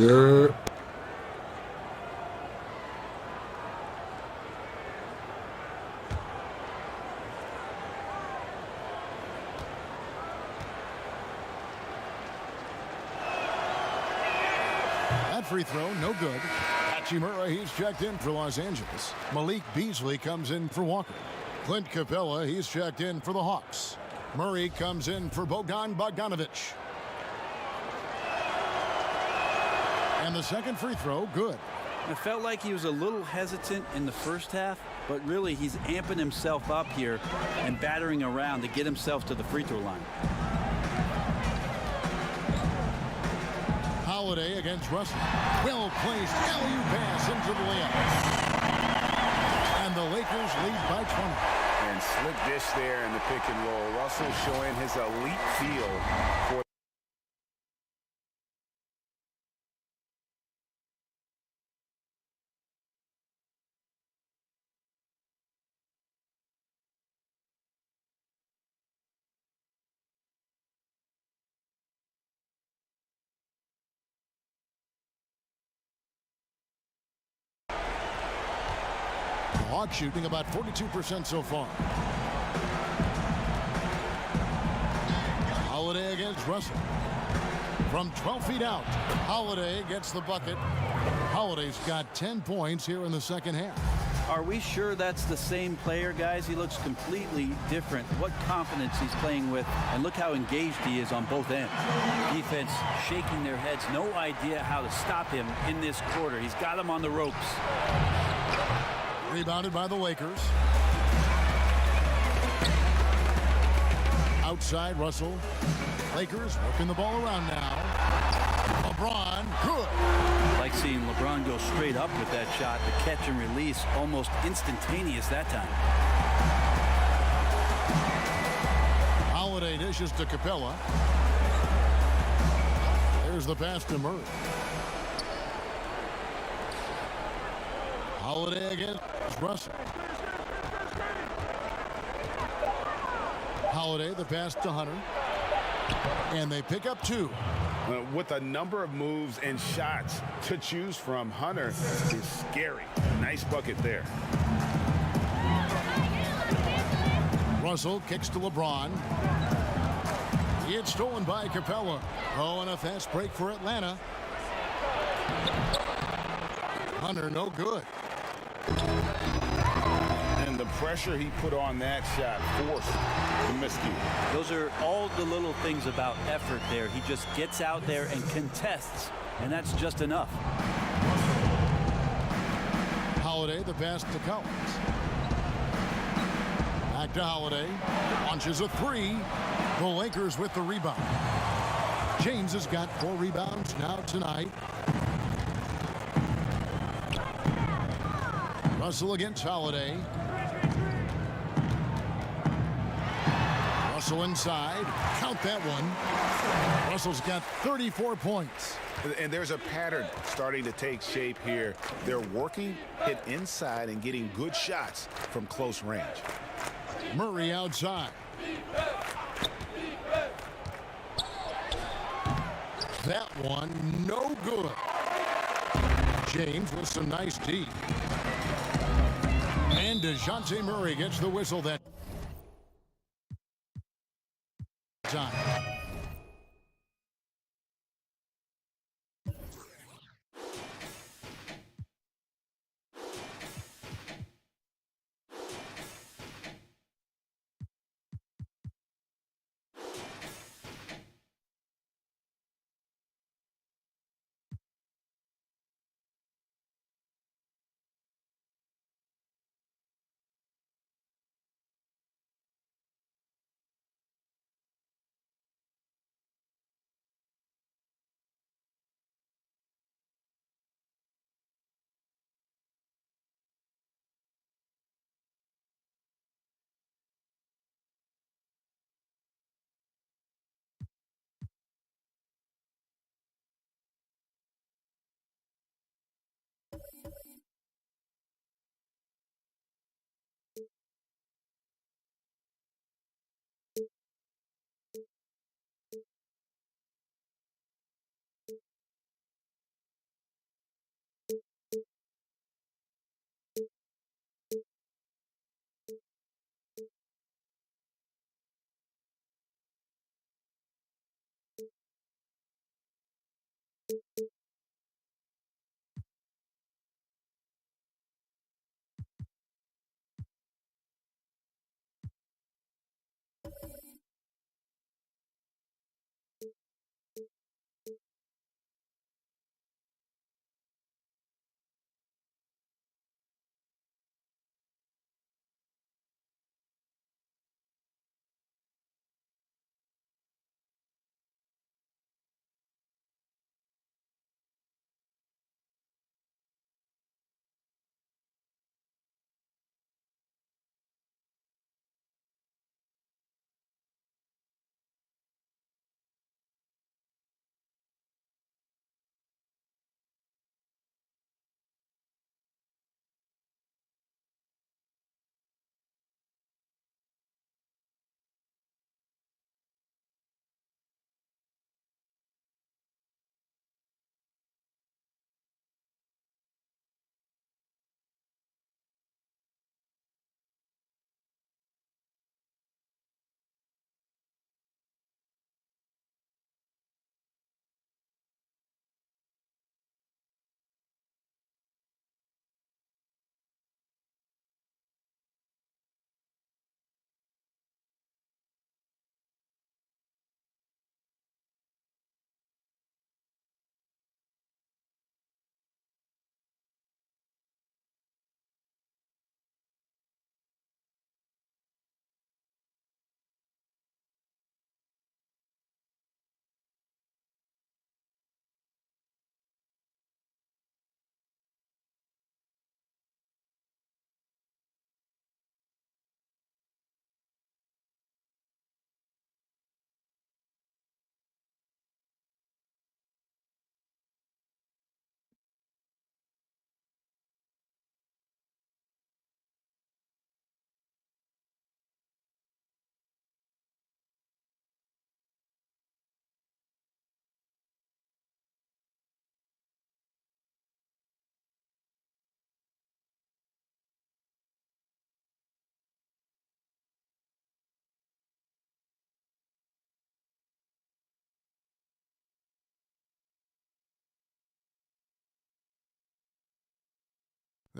Yeah. That free throw, no good. Hachimura, he's checked in for Los Angeles. Malik Beasley comes in for Walker. Clint Capella, he's checked in for the Hawks. Murray comes in for Bogdan Bogdanovic. And the second free throw, good. It felt like he was a little hesitant in the first half, but really he's amping himself up here and battering around to get himself to the free throw line. Holiday against Russell. Well placed alley-oop pass into the layup. And the Lakers lead by 20. And slick dish there in the pick and roll. Russell showing his elite feel for Hawks shooting about 42% so far. Holiday against Russell. From 12 feet out, Holiday gets the bucket. Holiday's got 10 points here in the second half. Are we sure that's the same player, guys? He looks completely different. What confidence he's playing with, and look how engaged he is on both ends. Defense shaking their heads, no idea how to stop him in this quarter. He's got him on the ropes. Rebounded by the Lakers. Outside, Russell. Lakers working the ball around now. LeBron, good. Like seeing LeBron go straight up with that shot. The catch and release almost instantaneous that time. Holiday dishes to Capella. There's the pass to Murray. Holiday against Russell. Holiday, the pass to Hunter. And they pick up two. With a number of moves and shots to choose from, Hunter is scary. Nice bucket there. Russell kicks to LeBron. It's stolen by Capella. Oh, and a fast break for Atlanta. Hunter, no good. And the pressure he put on that shot forced the miscue. Those are all the little things about effort there. He just gets out there and contests, and that's just enough. Holiday, the pass to Collins. Back to Holiday. Launches a three. The Lakers with the rebound. James has got 4 rebounds now tonight. Russell against Holiday. Russell inside. Count that one. Russell's got 34 points. And there's a pattern starting to take shape here. They're working it inside and getting good shots from close range. Murray outside. That one, no good. James with some nice D. And DeJounte Murray gets the whistle that time.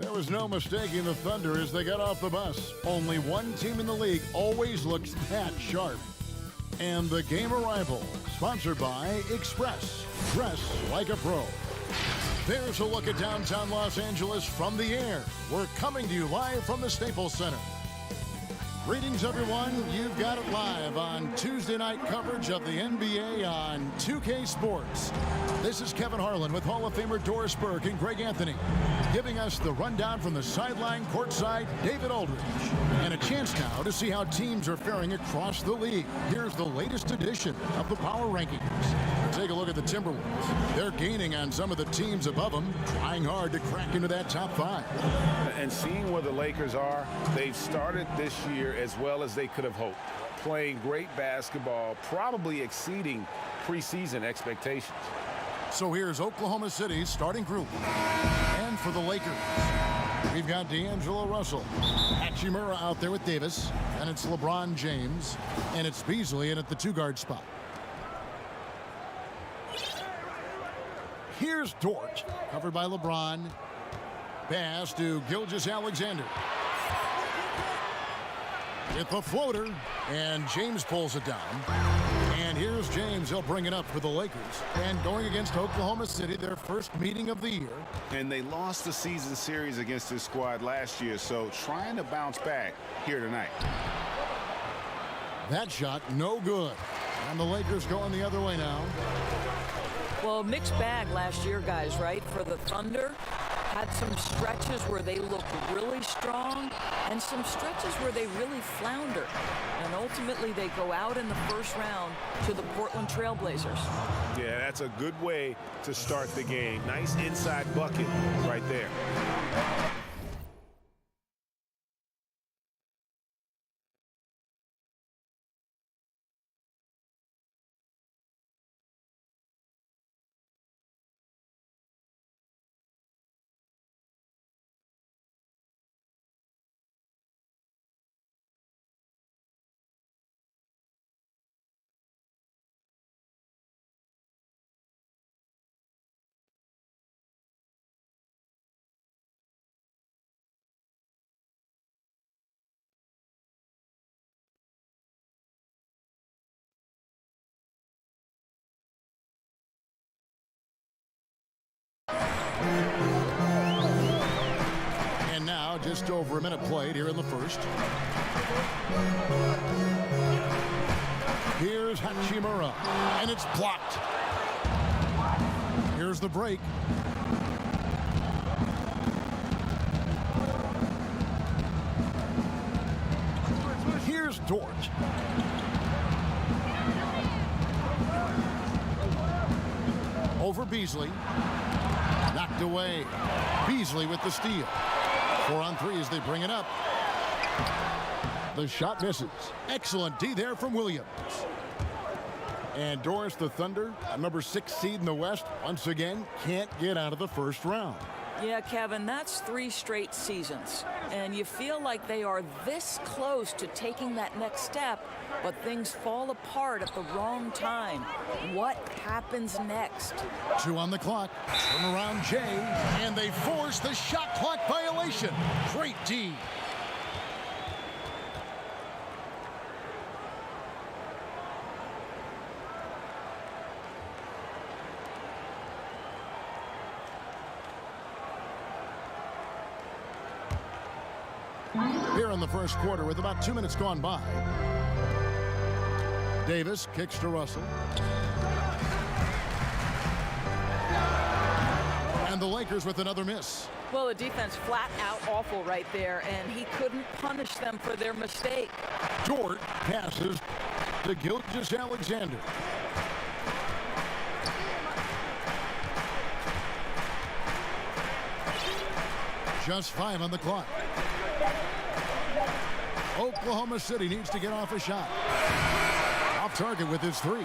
There was no mistaking the Thunder as they got off the bus. Only one team in the league always looks that sharp. And the game arrival, sponsored by Express. Dress like a pro. There's a look at downtown Los Angeles from the air. We're coming to you live from the Staples Center. Greetings, everyone. You've got it live on Tuesday night coverage of the NBA on 2K Sports. This is Kevin Harlan with Hall of Famer Doris Burke and Greg Anthony, giving us the rundown from the sideline courtside, David Aldridge. And a chance now to see how teams are faring across the league. Here's the latest edition of the Power Rankings. Take a look at the Timberwolves. They're gaining on some of the teams above them, trying hard to crack into that top five. And seeing where the Lakers are, they've started this year as well as they could have hoped. Playing great basketball, probably exceeding preseason expectations. So here's Oklahoma City's starting group. And for the Lakers, we've got D'Angelo Russell, Hachimura out there with Davis, and it's LeBron James, and it's Beasley in at the two-guard spot. Here's Dort, covered by LeBron. Pass to Gilgeous-Alexander. With the floater, and James pulls it down. And here's James. He'll bring it up for the Lakers. And going against Oklahoma City, their first meeting of the year. And they lost the season series against this squad last year, so trying to bounce back here tonight. That shot, no good. And the Lakers going the other way now. Well, mixed bag last year, guys, right? For the Thunder, had some stretches where they looked really strong and some stretches where they really flounder. And ultimately, they go out in the first round to the Portland Trail Blazers. Yeah, that's a good way to start the game. Nice inside bucket right there. just over a minute played here in the first. Here's Hachimura, and it's blocked. Here's the break. Here's Dort. Over Beasley. Knocked away. Beasley with the steal. 4 on 3 as they bring it up. The shot misses. Excellent D there from Williams. And Doris, the Thunder, number 6 seed in the West, once again can't get out of the first round. Yeah, Kevin, that's 3 straight seasons. And you feel like they are this close to taking that next step, but things fall apart at the wrong time. What happens next? 2 on the clock. Turn around Jay, and they force the shot clock violation. Great D. Here in the first quarter with about 2 minutes gone by. Davis kicks to Russell. And the Lakers with another miss. Well, the defense flat out awful right there, and he couldn't punish them for their mistake. Dort passes to Gilgeous-Alexander. Just 5 on the clock. Oklahoma City needs to get off a shot. Off target with his 3.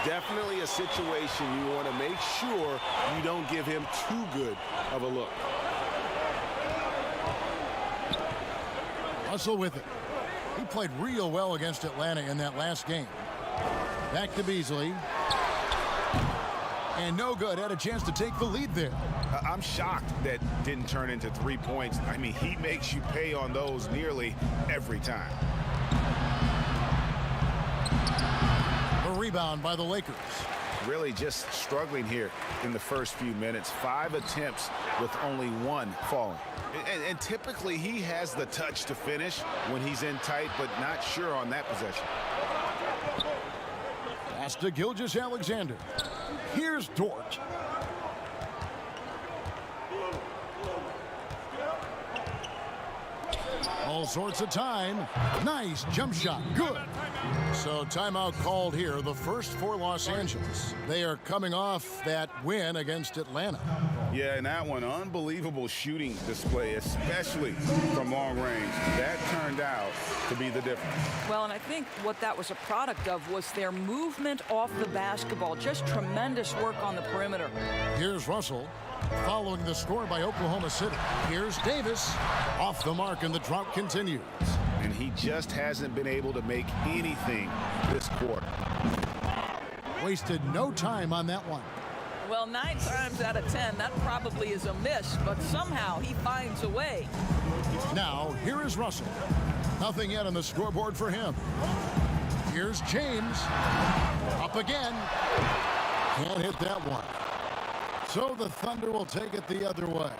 Definitely a situation you want to make sure you don't give him too good of a look. Russell with it. He played real well against Atlanta in that last game. Back to Beasley. And no good. Had a chance to take the lead there. I'm shocked that didn't turn into 3 points. I mean, he makes you pay on those nearly every time. A rebound by the Lakers. Really just struggling here in the first few minutes. 5 attempts with only 1 falling. And typically he has the touch to finish when he's in tight, but not sure on that possession. Pass to Gilgeous-Alexander. Here's Dort. All sorts of time. Nice jump shot. Good. So timeout called here. The first for Los Angeles. They are coming off that win against Atlanta. Yeah, and that one, unbelievable shooting display, especially from long range. That turned out to be the difference. Well, and I think what that was a product of was their movement off the basketball. Just tremendous work on the perimeter. Here's Russell. Following the score by Oklahoma City. Here's Davis. Off the mark, and the drought continues. And he just hasn't been able to make anything this quarter. Wasted no time on that one. Well, 9 times out of 10, that probably is a miss, but somehow he finds a way. Now, here is Russell. Nothing yet on the scoreboard for him. Here's James. Up again. Can't hit that one. So the Thunder will take it the other way.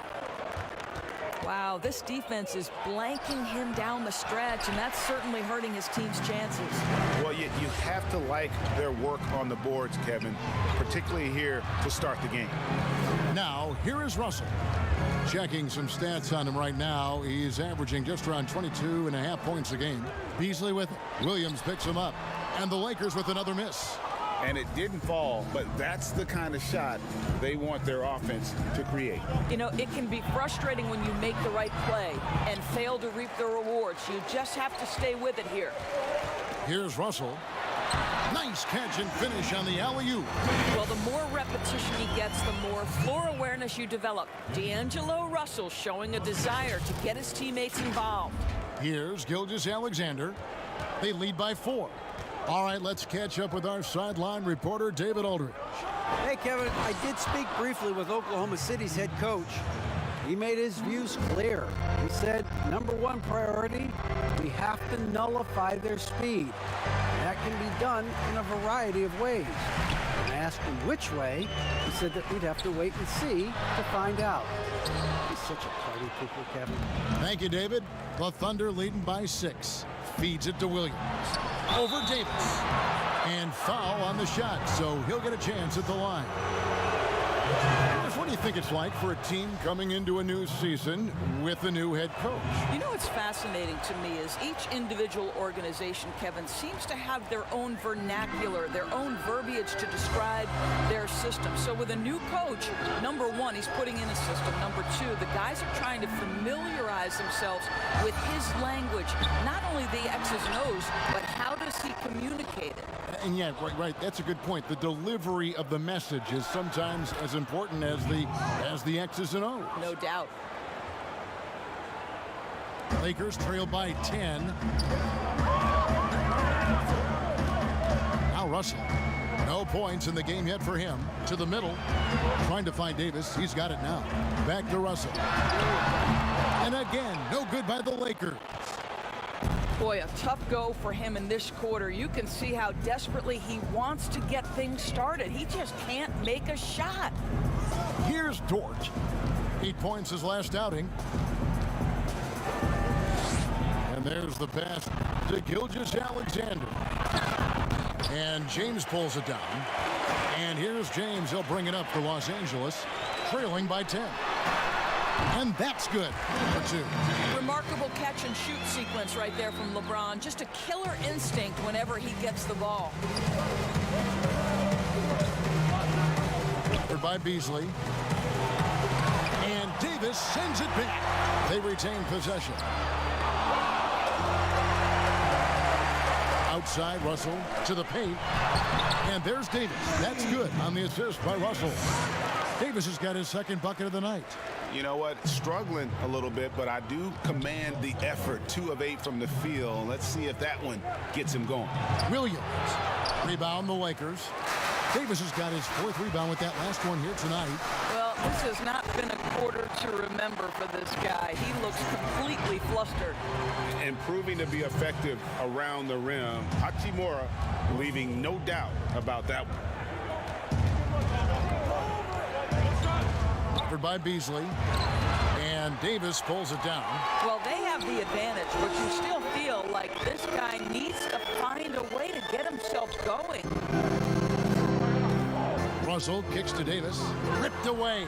Wow, this defense is blanking him down the stretch, and that's certainly hurting his team's chances. Well, you have to like their work on the boards, Kevin, particularly here to start the game. Now, here is Russell. Checking some stats on him right now. He's averaging just around 22.5 points a game. Beasley with it. Williams picks him up. And the Lakers with another miss. And it didn't fall, but that's the kind of shot they want their offense to create. You know, it can be frustrating when you make the right play and fail to reap the rewards. You just have to stay with it here. Here's Russell. Nice catch and finish on the alley-oop. Well, the more repetition he gets, the more floor awareness you develop. D'Angelo Russell showing a desire to get his teammates involved. Here's Gilgeous-Alexander. They lead by 4. All right, let's catch up with our sideline reporter, David Aldridge. Hey, Kevin, I did speak briefly with Oklahoma City's head coach. He made his views clear. He said, #1 priority, we have to nullify their speed. That can be done in a variety of ways. asked him which way, he said that we'd have to wait and see to find out. He's such a party pooper, Kevin. Thank you, David. The Thunder leading by 6. Feeds it to Williams. Over Davis. And foul on the shot, so he'll get a chance at the line. What do you think it's like for a team coming into a new season with a new head coach? You know what's fascinating to me is each individual organization, Kevin, seems to have their own vernacular, their own verbiage to describe their system. So with a new coach, number one, he's putting in a system. Number two, the guys are trying to familiarize themselves with his language, not only the X's and O's, but how does he communicate it? And yeah, right, that's a good point. The delivery of the message is sometimes as important as the X's and O's. No doubt. Lakers trail by 10. Now Russell. No points in the game yet for him. To the middle. Trying to find Davis. He's got it now. Back to Russell. And again, no good by the Lakers. Boy, a tough go for him in this quarter. You can see how desperately he wants to get things started. He just can't make a shot. Here's Dort. 8 points his last outing. And there's the pass to Gilgeous-Alexander. And James pulls it down. And here's James. He'll bring it up for Los Angeles, trailing by 10. And that's good for 2. Remarkable catch and shoot sequence right there from LeBron. Just a killer instinct whenever he gets the ball. By Beasley. And Davis sends it back. They retain possession. Outside, Russell to the paint. And there's Davis. That's good on the assist by Russell. Davis has got his second bucket of the night. You know what? Struggling a little bit, but I do command the effort. 2 of 8 from the field. Let's see if that one gets him going. Williams. Rebound the Lakers. Davis has got his 4th rebound with that last one here tonight. Well, this has not been a quarter to remember for this guy. He looks completely flustered. And proving to be effective around the rim. Hachimura leaving no doubt about that one. Covered by Beasley. And Davis pulls it down. Well, they have the advantage, but you still feel like this guy needs to find a way to get himself going. Russell kicks to Davis. Ripped away.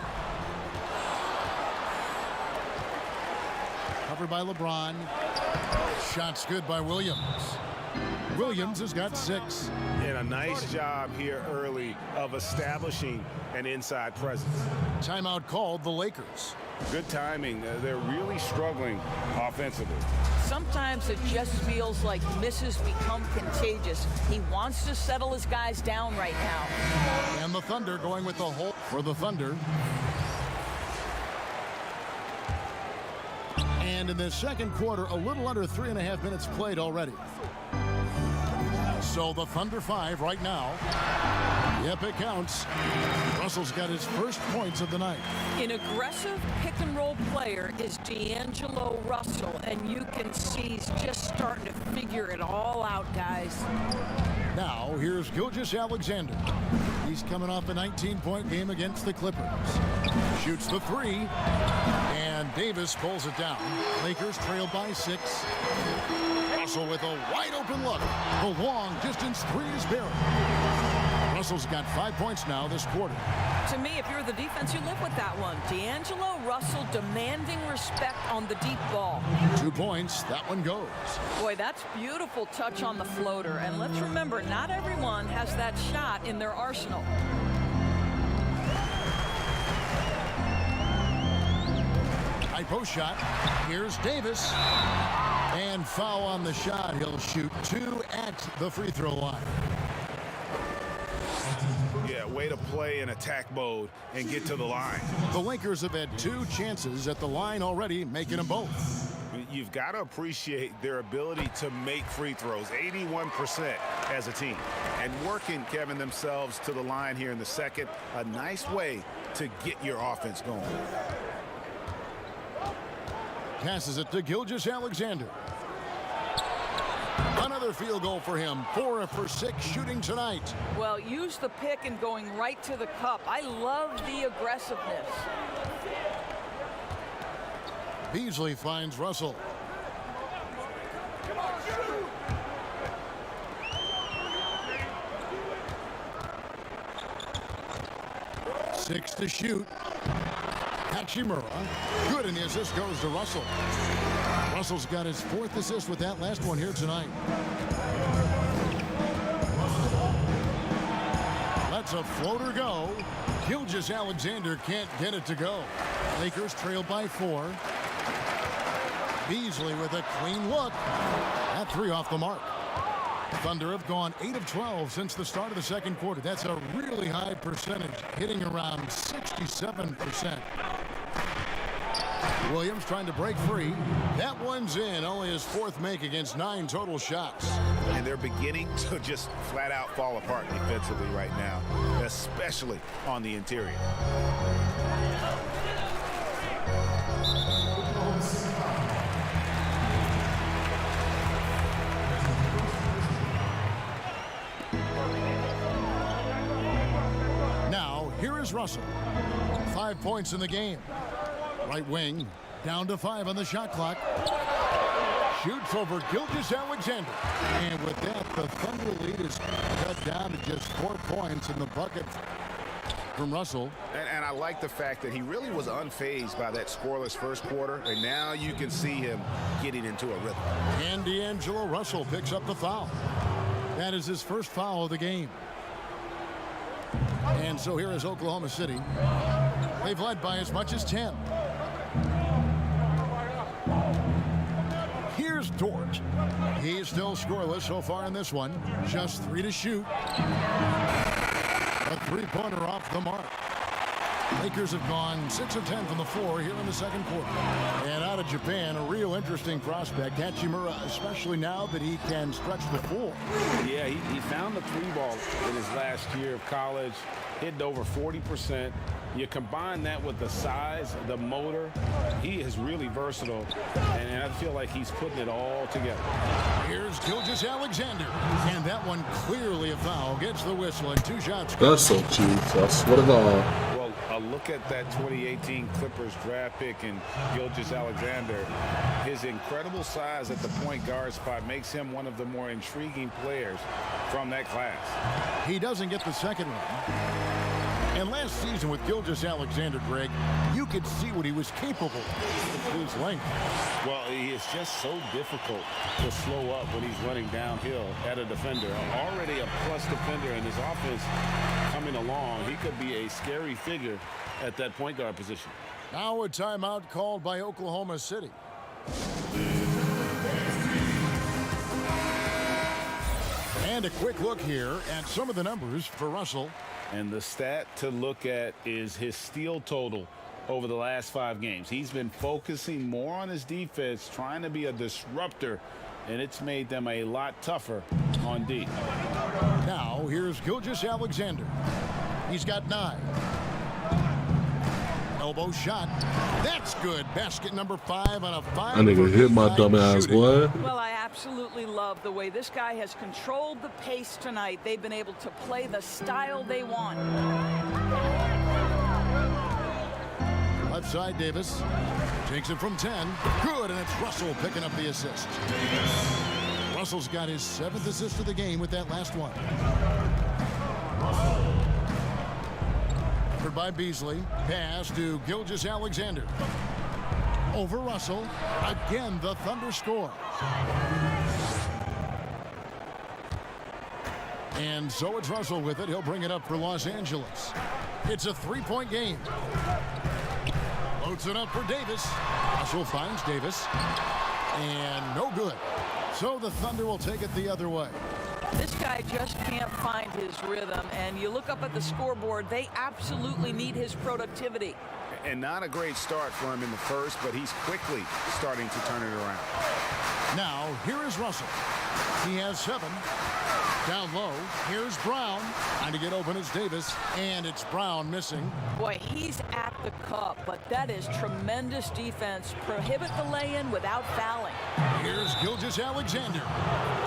Covered by LeBron. Shots good by Williams. Williams has got 6. And a nice job here early of establishing an inside presence. Timeout called the Lakers. Good timing. They're really struggling offensively. Sometimes it just feels like misses become contagious. He wants to settle his guys down right now. And the Thunder going with the hole for the Thunder. And in the second quarter, a little under 3.5 minutes played already. So the Thunder 5 right now. Yep, it counts. Russell's got his first points of the night. An aggressive pick-and-roll player is D'Angelo Russell, and you can see he's just starting to figure it all out, guys. Now, here's Gilgeous-Alexander. He's coming off a 19-point game against the Clippers. Shoots the 3, and Davis pulls it down. Lakers trail by 6. Russell with a wide-open look. The long-distance 3 is buried. Russell's got 5 points now this quarter. To me, if you're the defense, you live with that one. D'Angelo Russell demanding respect on the deep ball. 2 points. That one goes. Boy, that's beautiful touch on the floater. And let's remember, not everyone has that shot in their arsenal. High post shot. Here's Davis. And foul on the shot. He'll shoot 2 at the free throw line. Yeah, way to play in attack mode and get to the line. The Lakers have had 2 chances at the line already, making them both. You've got to appreciate their ability to make free throws, 81% as a team. And working, Kevin, themselves to the line here in the second, a nice way to get your offense going. Passes it to Gilgeous-Alexander. Another field goal for him. 4 for 6 shooting tonight. Well, use the pick and going right to the cup. I love the aggressiveness. Beasley finds Russell. Six to shoot. Hachimura. Good, and the assist goes to Russell. Russell's got his 4th assist with that last one here tonight. Lets a floater go. Gilgeous-Alexander can't get it to go. Lakers trail by 4. Beasley with a clean look. That 3 off the mark. Thunder have gone 8 of 12 since the start of the second quarter. That's a really high percentage, hitting around 67%. Williams trying to break free. That one's in. Only his 4th make against 9 total shots. And they're beginning to just flat out fall apart defensively right now, especially on the interior. Now, here is Russell. 5 points in the game. Right wing, down to 5 on the shot clock. Shoots over Gilgeous-Alexander. And with that, the Thunder lead is cut down to just 4 points in the bucket from Russell. And I like the fact that he really was unfazed by that scoreless first quarter, and now you can see him getting into a rhythm. And D'Angelo Russell picks up the foul. That is his first foul of the game. And so here is Oklahoma City. They've led by as much as 10. Here's Dort. He's still scoreless so far in this one. Just 3 to shoot. A 3-pointer off the mark. Lakers have gone 6 of 10 from the floor here in the second quarter. And out of Japan, a real interesting prospect. Hachimura, especially now that he can stretch the floor. Yeah, he found the 3-ball in his last year of college, hitting over 40%. You combine that with the size, the motor, he is really versatile, and I feel like he's putting it all together. Here's Gilgeous-Alexander, and that one clearly a foul. Gets the whistle and 2 shots. That's so cheap. I swear to God. Well, a look at that 2018 Clippers draft pick and Gilgeous-Alexander. His incredible size at the point guard spot makes him one of the more intriguing players from that class. He doesn't get the second one. And last season with Gilgeous-Alexander, Greg, you could see what he was capable of with his length. Well, he is just so difficult to slow up when he's running downhill at a defender. Already a plus defender in his offense coming along. He could be a scary figure at that point guard position. Now a timeout called by Oklahoma City. And a quick look here at some of the numbers for Russell. And the stat to look at is his steal total over the last 5 games. He's been focusing more on his defense, trying to be a disruptor, and it's made them a lot tougher on D. Now here's Gilgeous-Alexander. He's got 9. Elbow shot. That's good. Basket number 5 on a 5. That nigga hit my dumb ass, boy. Well, I absolutely love the way this guy has controlled the pace tonight. They've been able to play the style they want. Left side, Davis takes it from 10. Good, and it's Russell picking up the assist. Russell's got his 7th assist of the game with that last one. Covered by Beasley. Pass to Gilgeous-Alexander. Over Russell. Again, the Thunder score. And so it's Russell with it. He'll bring it up for Los Angeles. It's a 3-point game. Loads it up for Davis. Russell finds Davis. And no good. So the Thunder will take it the other way. This guy just can't find his rhythm, and you look up at the scoreboard, they absolutely need his productivity. And not a great start for him in the first, but he's quickly starting to turn it around. Now, here is Russell. He has 7. Down low, here's Brown. Trying to get open is Davis, and it's Brown missing. Boy, he's at the cup, but that is tremendous defense. Prohibit the lay-in without fouling. Here's Gilgeous-Alexander.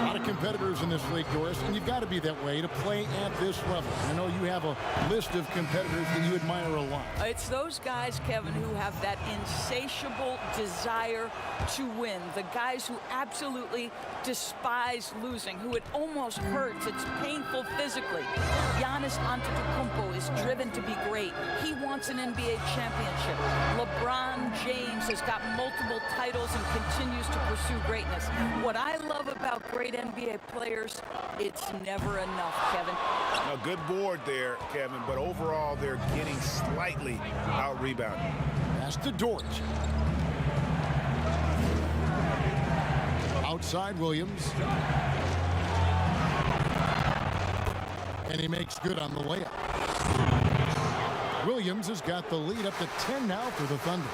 A lot of competitors in this league, Doris, and you've got to be that way to play at this level. I know you have a list of competitors that you admire a lot. It's those guys, Kevin, who have that insatiable desire to win. The guys who absolutely despise losing, who it almost hurts. It's painful physically. Giannis Antetokounmpo is driven to be great. He wants an NBA championship. LeBron James has got multiple titles and continues to pursue greatness. What I love about great NBA players, it's never enough, Kevin. A good board there, Kevin, but overall they're getting slightly out-rebounded. Pass to Dort. Outside Williams. And he makes good on the layup. Williams has got the lead up to 10 now for the Thunder.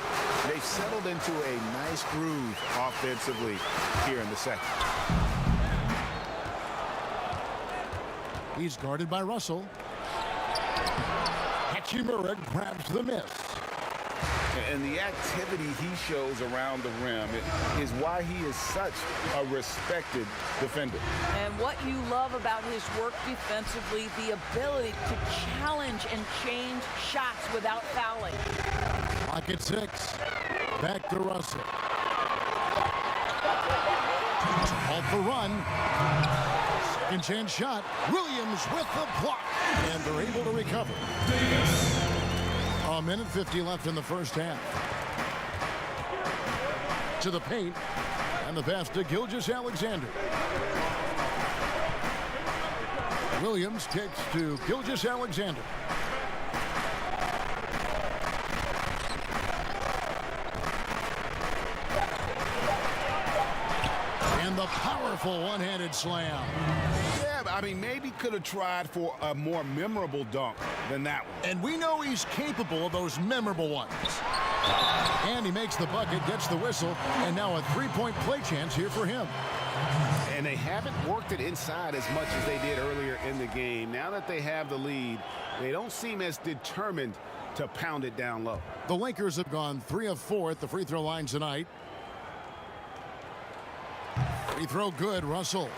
They've settled into a nice groove offensively here in the second. He's guarded by Russell. Hachimura grabs the miss. And the activity he shows around the rim is why he is such a respected defender. And what you love about his work defensively, the ability to challenge and change shots without fouling. Clock at 6. Back to Russell. Called for run. Second chance shot. Williams with the block. And they're able to recover. A minute 50 left in the first half. To the paint. And the pass to Gilgeous-Alexander. Williams kicks to Gilgeous-Alexander. And the powerful one-handed slam. Yeah, I mean, maybe could have tried for a more memorable dunk than that one. And we know he's capable of those memorable ones. And he makes the bucket, gets the whistle, and now a three-point play chance here for him. And they haven't worked it inside as much as they did earlier in the game. Now that they have the lead, they don't seem as determined to pound it down low. The Lakers have gone 3 of 4 at the free throw line tonight. Free throw good, Russell.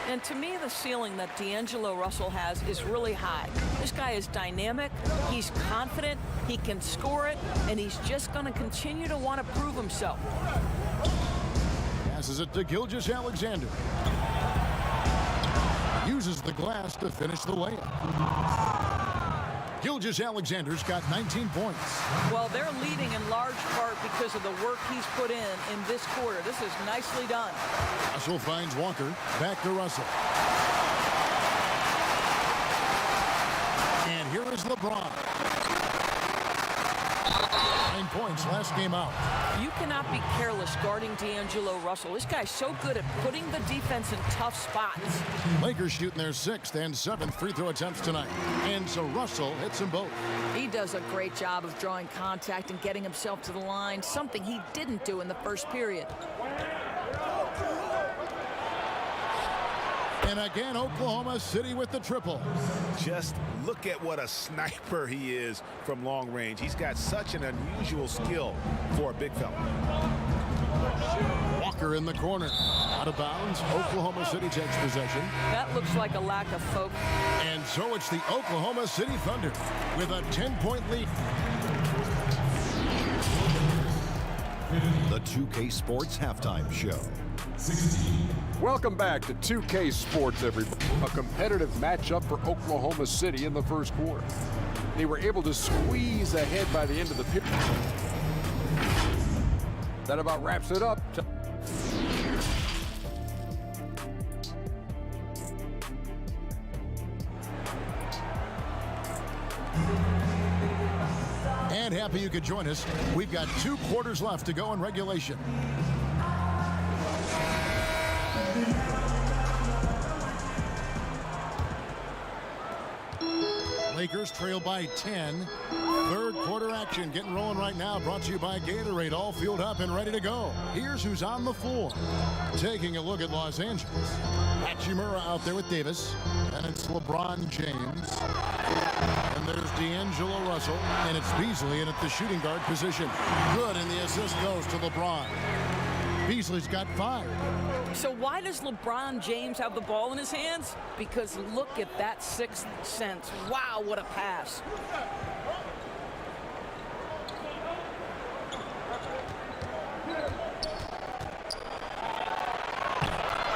And to me, the ceiling that D'Angelo Russell has is really high. This guy is dynamic, he's confident, he can score it, and he's just going to continue to want to prove himself. Passes it to Gilgeous-Alexander. Uses the glass to finish the layup. Gilgeous-Alexander's got 19 points. Well, they're leading in large part because of the work he's put in this quarter. This is nicely done. Russell finds Walker. Back to Russell. And here is LeBron. 9 points last game out. You cannot be careless guarding D'Angelo Russell. This guy's so good at putting the defense in tough spots. Lakers shooting their 6th and 7th free throw attempts tonight. And so Russell hits them both. He does a great job of drawing contact and getting himself to the line, something he didn't do in the first period. And again, Oklahoma City with the triple. Just look at what a sniper he is from long range. He's got such an unusual skill for a big fella. Walker in the corner. Out of bounds. Oklahoma City takes possession. That looks like a lack of focus. And so it's the Oklahoma City Thunder with a 10-point lead. The 2K Sports Halftime Show. Welcome back to 2K Sports, everybody. A competitive matchup for Oklahoma City in the first quarter. They were able to squeeze ahead by the end of the period. That about wraps it up. And happy you could join us. We've got 2 quarters left to go in regulation. Lakers trail by 10. Third quarter action getting rolling right now. Brought to you by Gatorade. All fueled up and ready to go. Here's who's on the floor. Taking a look at Los Angeles. Hachimura out there with Davis. And it's LeBron James. And there's D'Angelo Russell. And it's Beasley in at the shooting guard position. Good, and the assist goes to LeBron. Beasley's got 5. So why does LeBron James have the ball in his hands? Because look at that sixth sense. Wow, what a pass.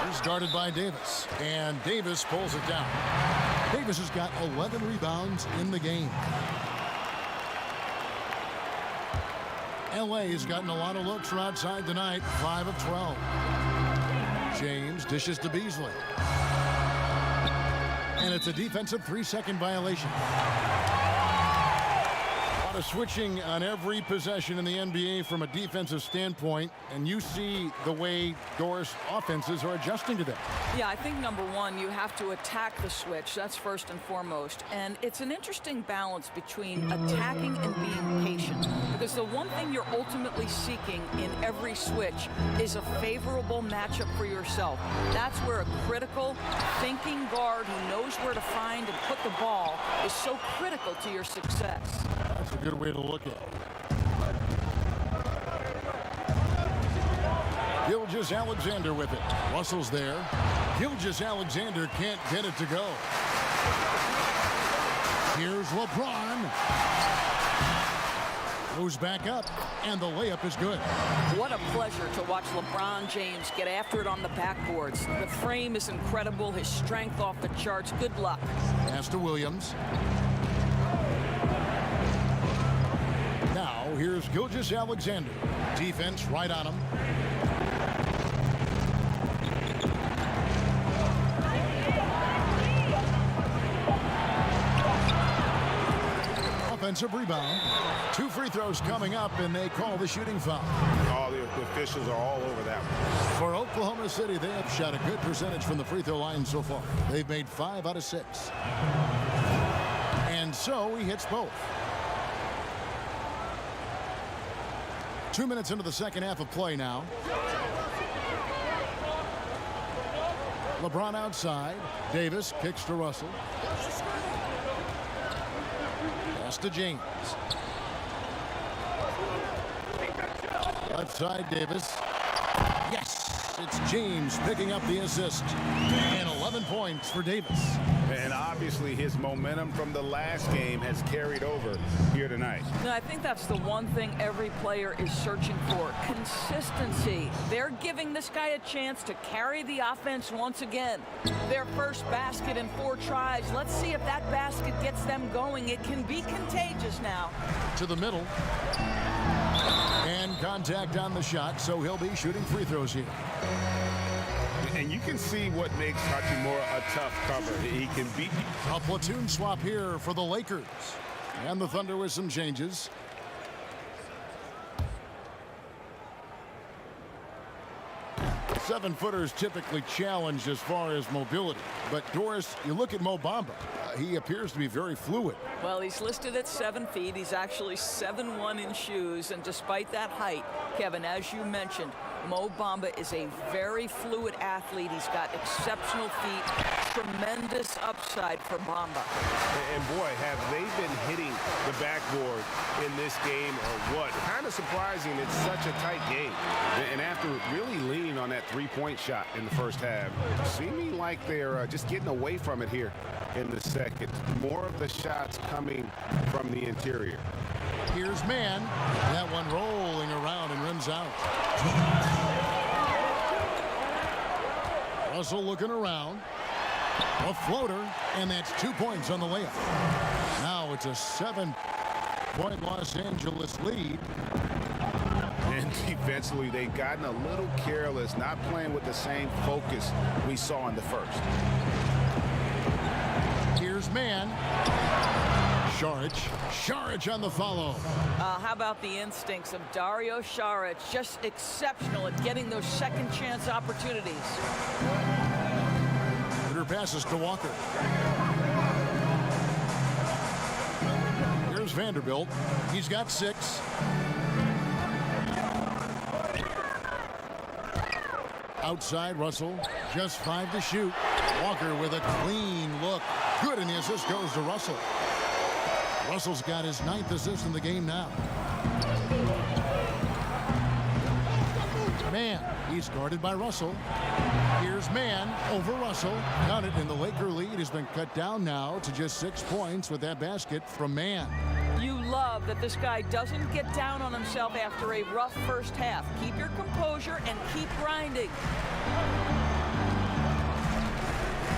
He's guarded by Davis, and Davis pulls it down. Davis has got 11 rebounds in the game. LA has gotten a lot of looks from outside tonight, 5 of 12. James dishes to Beasley. And it's a defensive 3-second violation. A lot of switching on every possession in the NBA from a defensive standpoint, and you see the way Doris offenses are adjusting to that. Yeah, I think number one, you have to attack the switch. That's first and foremost. And it's an interesting balance between attacking and being patient. Because the one thing you're ultimately seeking in every switch is a favorable matchup for yourself. That's where a critical, thinking guard who knows where to find and put the ball is so critical to your success. That's a good way to look at it. Gilgeous-Alexander with it. Russell's there. Gilgeous-Alexander can't get it to go. Here's LeBron. Goes back up, and the layup is good. What a pleasure to watch LeBron James get after it on the backboards. The frame is incredible. His strength off the charts. Good luck. Pass to Williams. Now, here's Gilgeous-Alexander. Defense right on him. Offensive rebound. 2 free throws coming up, and they call the shooting foul. All the officials are all over that one. For Oklahoma City, they have shot a good percentage from the free throw line so far. They've made 5 out of 6. And so he hits both. 2 minutes into the second half of play now. LeBron outside. Davis kicks to Russell. Pass to James. Left side, Davis. Yes! It's James picking up the assist. And 11 points for Davis. And obviously his momentum from the last game has carried over here tonight. I think that's the one thing every player is searching for. Consistency. They're giving this guy a chance to carry the offense once again. Their first basket in 4 tries. Let's see if that basket gets them going. It can be contagious now. To the middle. And contact on the shot, so he'll be shooting free throws here. And you can see what makes Hachimura a tough cover. He can beat you. A platoon swap here for the Lakers. And the Thunder with some changes. Seven-footers typically challenged as far as mobility. But, Doris, you look at Mo Bamba. He appears to be very fluid. Well, he's listed at 7 feet. He's actually 7'1" in shoes. And despite that height, Kevin, as you mentioned, Mo Bamba is a very fluid athlete. He's got exceptional feet. Tremendous upside for Bamba. And boy, have they been hitting the backboard in this game or what? Kind of surprising. It's such a tight game. And after really leaning on that three-point shot in the first half, seeming like they're just getting away from it here in the second. More of the shots coming from the interior. Here's Mann. That one rolling around and rims out. Russell looking around. A floater, and that's 2 points on the layup. Now it's a 7-point Los Angeles lead. And defensively, they've gotten a little careless, not playing with the same focus we saw in the first. Here's Mann. Saric on the follow. How about the instincts of Dario Saric? Just exceptional at getting those second chance opportunities. Her passes to Walker. Here's Vanderbilt. He's got 6. Outside, Russell. Just 5 to shoot. Walker with a clean look. Good, and the assist goes to Russell. Russell's got his 9th assist in the game now. Man, he's guarded by Russell. Here's Man over Russell. Got it, and the Laker lead has been cut down now to just 6 points with that basket from Man. You love that this guy doesn't get down on himself after a rough first half. Keep your composure and keep grinding.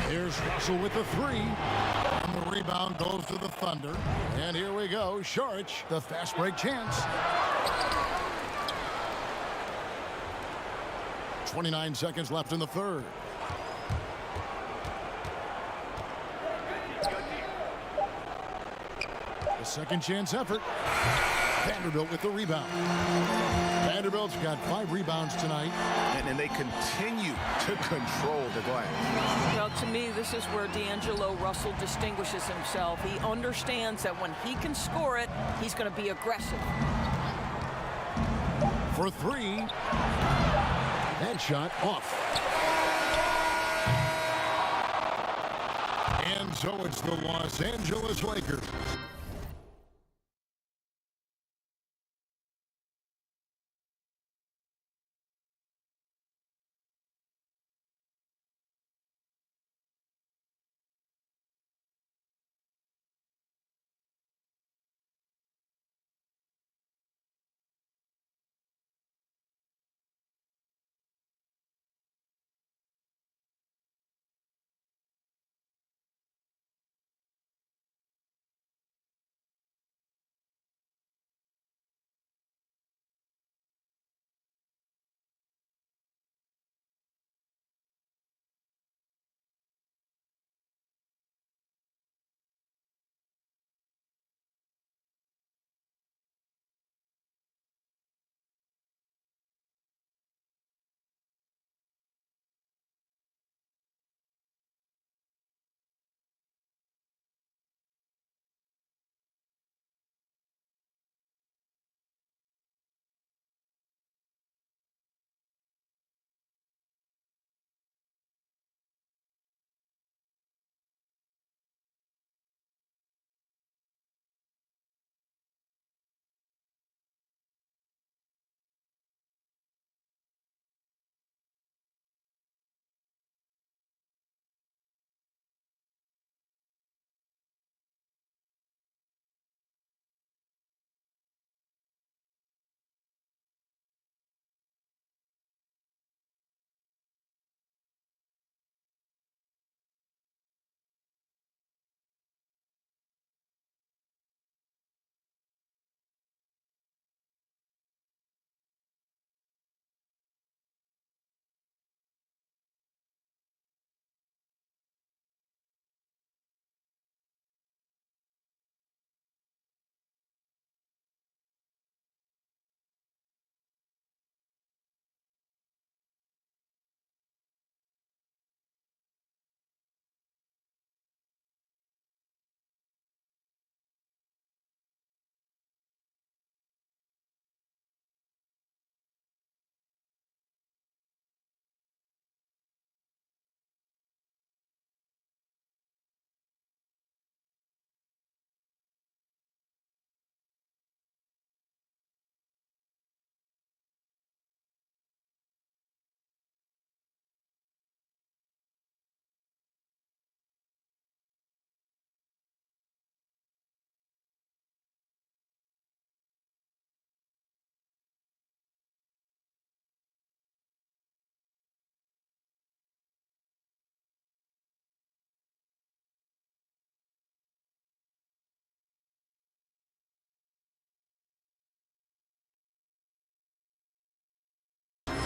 Here's Russell with the three. And the rebound goes to the Thunder. And here we go. Saric, the fast break chance. 29 seconds left in the third. The second chance effort. Vanderbilt with the rebound. Vanderbilt's got 5 rebounds tonight. And they continue to control the glass. Well, to me, this is where D'Angelo Russell distinguishes himself. He understands that when he can score it, he's going to be aggressive. For 3. That shot off. And so it's the Los Angeles Lakers.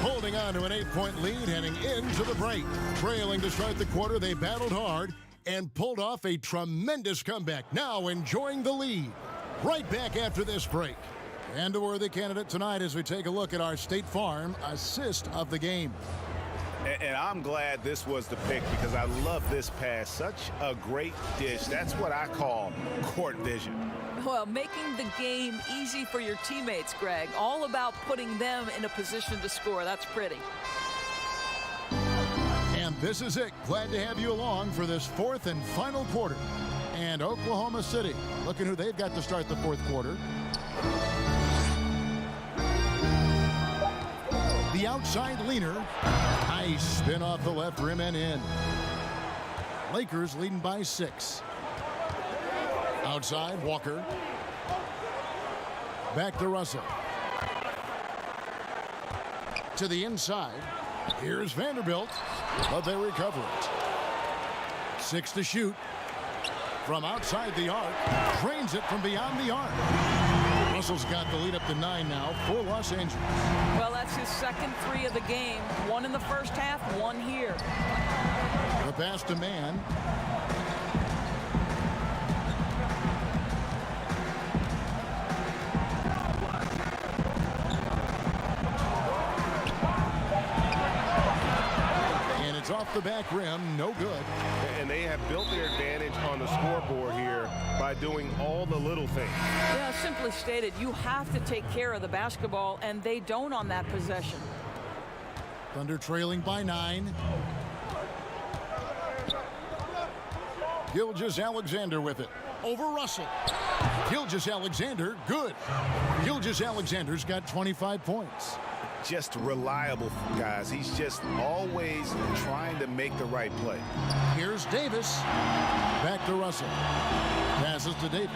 Holding on to an 8-point lead heading into the break. Trailing to start the quarter, they battled hard and pulled off a tremendous comeback. Now enjoying the lead. Right back after this break. And a worthy candidate tonight as we take a look at our State Farm assist of the game. And I'm glad this was the pick because I love this pass. Such a great dish. That's what I call court vision. Well, making the game easy for your teammates, Greg. All about putting them in a position to score. That's pretty. And this is it. Glad to have you along for this fourth and final quarter. And Oklahoma City, looking who they've got to start the fourth quarter. The outside leaner. Nice spin off the left rim and in. Lakers leading by 6. Outside, Walker. Back to Russell. To the inside. Here's Vanderbilt, but they recover it. 6 to shoot. From outside the arc. Drains it from beyond the arc. Russell's got the lead up to 9 now for Los Angeles. Well, that's his second 3 of the game. 1 in the first half, 1 here. The pass to Man. And it's off the back rim, no good. And they have built their advantage on the scoreboard here by doing all the little things. Yeah, simply stated, you have to take care of the basketball, and they don't on that possession. Thunder trailing by 9. Gilgeous-Alexander with it. Over Russell. Gilgeous-Alexander, good. Gilgeous-Alexander's got 25 points. Just reliable, guys. He's just always trying to make the right play. Here's Davis. Back to Russell. Passes to Davis.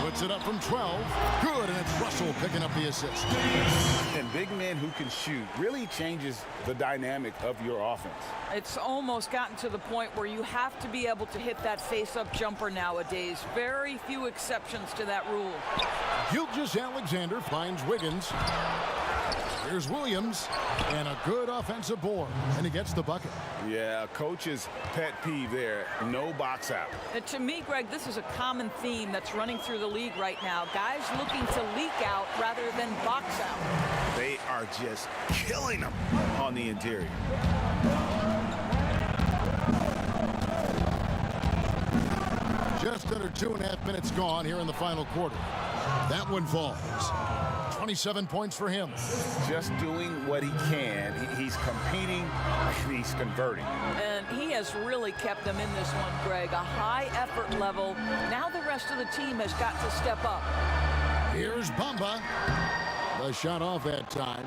Puts it up from 12. Good, and it's Russell picking up the assist. And big men who can shoot really changes the dynamic of your offense. It's almost gotten to the point where you have to be able to hit that face-up jumper nowadays. Very few exceptions to that rule. Gilgeous-Alexander finds Wiggins. Here's Williams, and a good offensive board, and he gets the bucket. Yeah, coach's pet peeve there, no box out. And to me, Greg, this is a common theme that's running through the league right now. Guys looking to leak out rather than box out. They are just killing them on the interior. Just under 2.5 minutes gone here in the final quarter. That one falls. 27 points for him. Just doing what he can. He's competing, he's converting. And he has really kept them in this one, Greg. A high effort level. Now the rest of the team has got to step up. Here's Bamba. The shot off that time.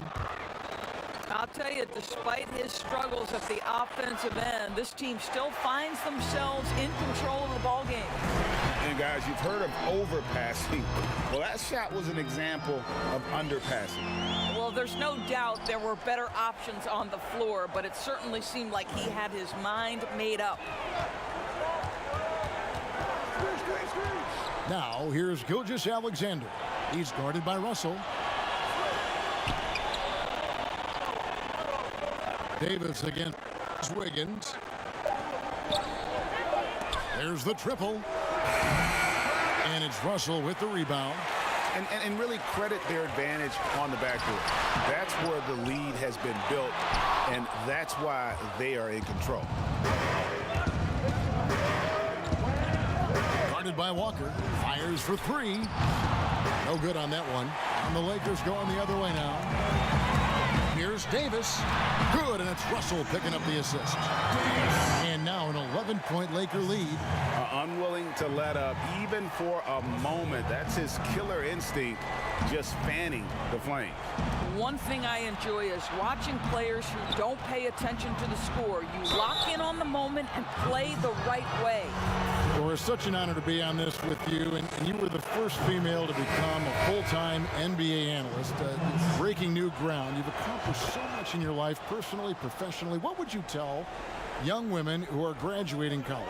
I'll tell you, despite his struggles at the offensive end, this team still finds themselves in control of the ball game. And guys, you've heard of overpassing. Well, that shot was an example of underpassing. Well, there's no doubt there were better options on the floor, but it certainly seemed like he had his mind made up. Now, here's Gilgeous-Alexander. He's guarded by Russell. Davis against Wiggins. There's the triple. And it's Russell with the rebound. And really credit their advantage on the backcourt. That's where the lead has been built, and that's why they are in control. Guarded by Walker. Fires for 3. No good on that one. And the Lakers going the other way now. Here's Davis. Good, and it's Russell picking up the assist. And now an 11-point Laker lead. Unwilling to let up even for a moment. That's his killer instinct, just fanning the flame. One thing I enjoy is watching players who don't pay attention to the score. You lock in on the moment and play the right way. Well, it's such an honor to be on this with you, and you were the first female to become a full-time NBA analyst. Breaking new ground. You've accomplished so much in your life, personally, professionally. What would you tell young women who are graduating college,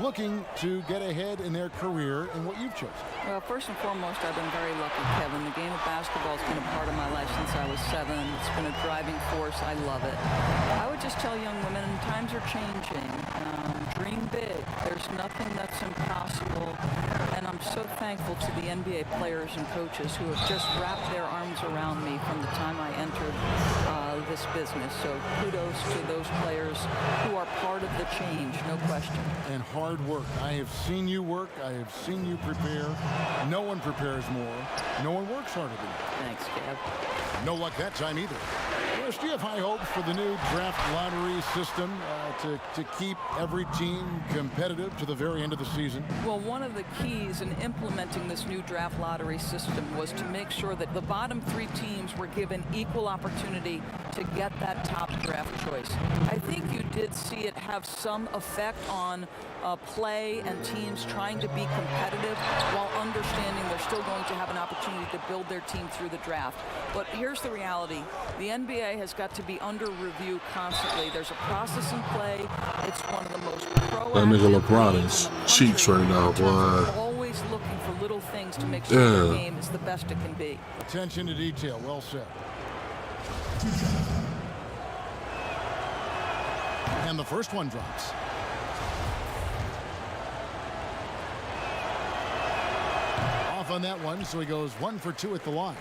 looking to get ahead in their career and what you've chosen? Well, first and foremost, I've been very lucky, Kevin. The game of basketball has been a part of my life since I was 7. It's been a driving force. I love it. I would just tell young women, times are changing. Dream big. There's nothing that's impossible. And I'm so thankful to the NBA players and coaches who have just wrapped their arms around me from the time I entered this business. So kudos to those players who are part of the change, no question. And hard work. I have seen you work. I have seen you prepare. No one prepares more. No one works harder than you. Thanks, Kev. No luck that time either. Chris, do you have high hopes for the new draft lottery system to keep every team competitive to the very end of the season? Well, one of the keys in implementing this new draft lottery system was to make sure that the bottom 3 teams were given equal opportunity to get that top draft choice. I think you did see it have some effect on play and teams trying to be competitive while understanding they're still going to have an opportunity to build their team through the draft. But here's the reality. The NBA has got to be under review constantly. There's a process in play. It's one of the most proactive. That nigga LeBron is cheeks right now, boy. Always looking for little things to make sure the game is the best it can be. Attention to detail. Well said. And the first one drops. Off on that one, so he goes 1 for 2 at the line.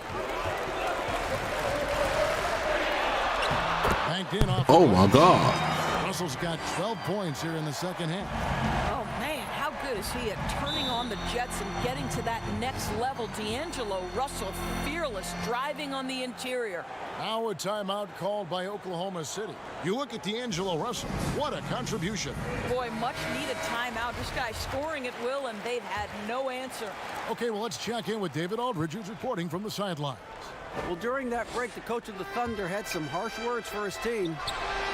Banked in off. Oh my God. Russell's got 12 points here in the second half. Oh man, how good is he at turning on the Jets and getting to that next level? D'Angelo Russell, fearless, driving on the interior. Now a timeout called by Oklahoma City. You look at D'Angelo Russell. What a contribution. Boy, much needed timeout. This guy scoring at will, and they've had no answer. Okay, well, let's check in with David Aldridge, who's reporting from the sidelines. Well, during that break, the coach of the Thunder had some harsh words for his team,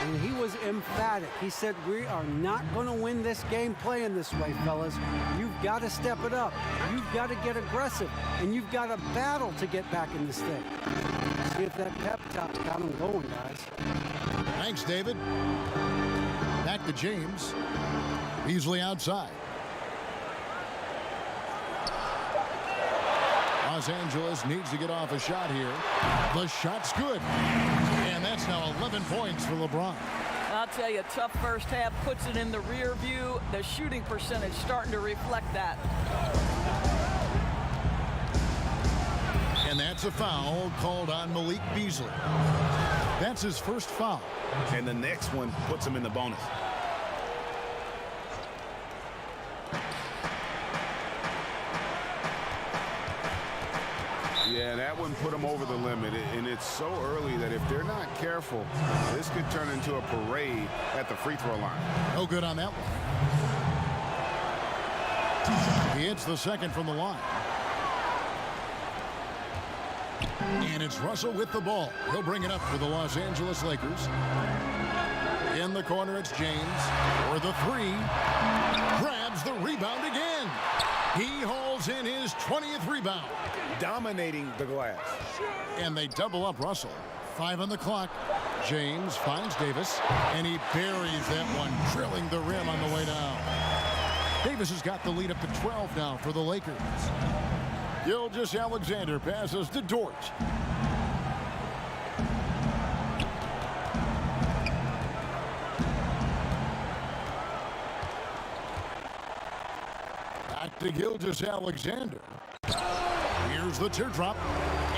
and he was emphatic. He said, we are not going to win this game playing this way, fellas. You've got to step it up. You've got to get aggressive, and you've got to battle to get back in this thing. See if that pep talk got him going, guys. Thanks, David. Back to James. Beasley outside. Los Angeles needs to get off a shot here. The shot's good. And that's now 11 points for LeBron. I'll tell you, tough first half, puts it in the rear view. The shooting percentage starting to reflect that. And that's a foul called on Malik Beasley. That's his first foul. And the next one puts him in the bonus. Yeah, that one put them over the limit, and it's so early that if they're not careful, this could turn into a parade at the free throw line. No good on that one. He hits the second from the line. And it's Russell with the ball. He'll bring it up for the Los Angeles Lakers. In the corner, it's James for the 3. Grabs the rebound again. He hauls in his 20th rebound. Dominating the glass. And they double up Russell. 5 on the clock. James finds Davis, and he buries that one, drilling the rim on the way down. Davis has got the lead up to 12 now for the Lakers. Gilgeous-Alexander passes to Dort. Back to Gilgeous-Alexander. Here's the teardrop,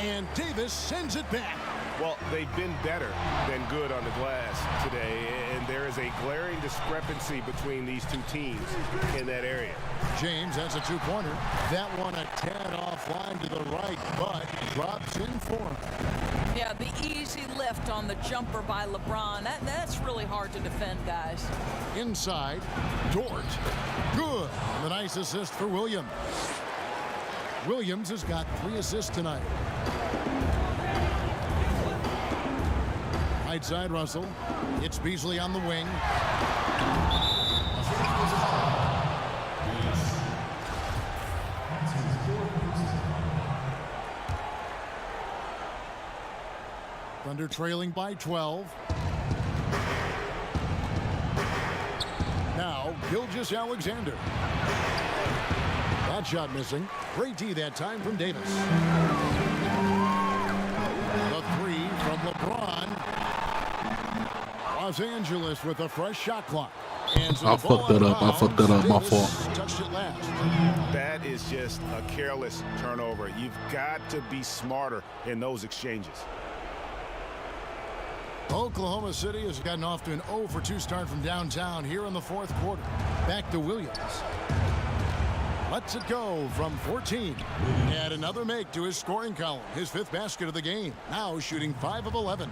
and Davis sends it back. Well, they've been better than good on the glass today, and there is a glaring discrepancy between these two teams in that area. James has a 2-pointer. That one a tad offline to the right, but drops in for him. Yeah, the easy lift on the jumper by LeBron. That's really hard to defend, guys. Inside, Dort. Good. And a nice assist for Williams. Williams has got 3 assists tonight. Right side, Russell. It's Beasley on the wing. Thunder trailing by 12. Now, Gilgeous-Alexander. That shot missing. Great D that time from Davis. The 3 from LeBron. Los Angeles with a fresh shot clock. And so I fucked that up. My fault. Touched it last. That is just a careless turnover. You've got to be smarter in those exchanges. Oklahoma City has gotten off to an 0 for 2 start from downtown here in the 4th quarter. Back to Williams. Lets it go from 14. Add another make to his scoring column. His 5th basket of the game. Now shooting 5 of 11.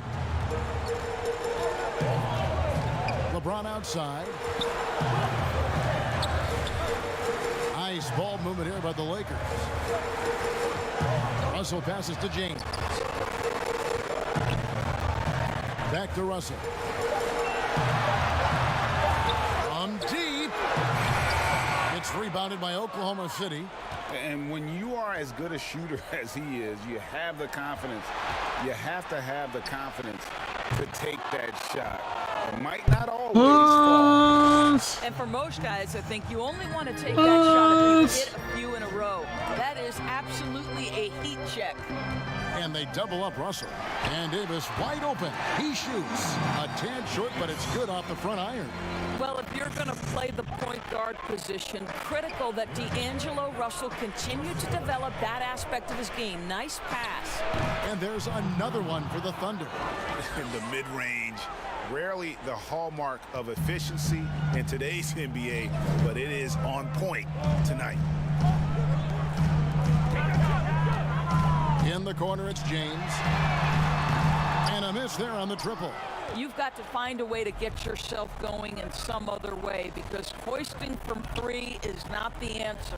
LeBron outside. Nice ball movement here by the Lakers. Russell passes to James. Back to Russell. From deep. It's rebounded by Oklahoma City. And when you are as good a shooter as he is, you have the confidence. You have to have the confidence to take that shot. It might not always fall. And for most guys, I think you only want to take that shot if you hit a few in a row. That is absolutely a heat check. And they double up Russell. And Davis wide open. He shoots. A tad short, but it's good off the front iron. Well, if you're going to play the point guard position, critical that D'Angelo Russell continue to develop that aspect of his game. Nice pass. And there's another one for the Thunder. In the mid-range, rarely the hallmark of efficiency in today's NBA, but it is on point tonight. In the corner, it's James. And a miss there on the triple. You've got to find a way to get yourself going in some other way, because hoisting from three is not the answer.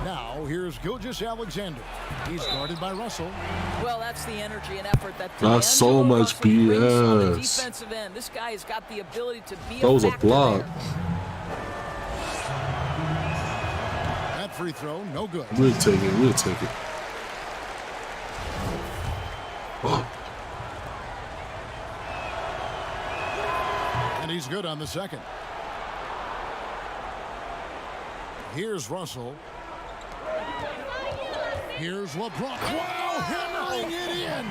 Now, here's Gilgeous-Alexander. He's guarded by Russell. Well, that's the energy and effort that That's so much Russell brings on the BS. defensive end. This guy has got the ability to be That was a factor block. there. That free throw, no good. We'll take it. We'll take it. Oh. And he's good on the second. Here's Russell. Here's LeBron. Wow, hammering it in.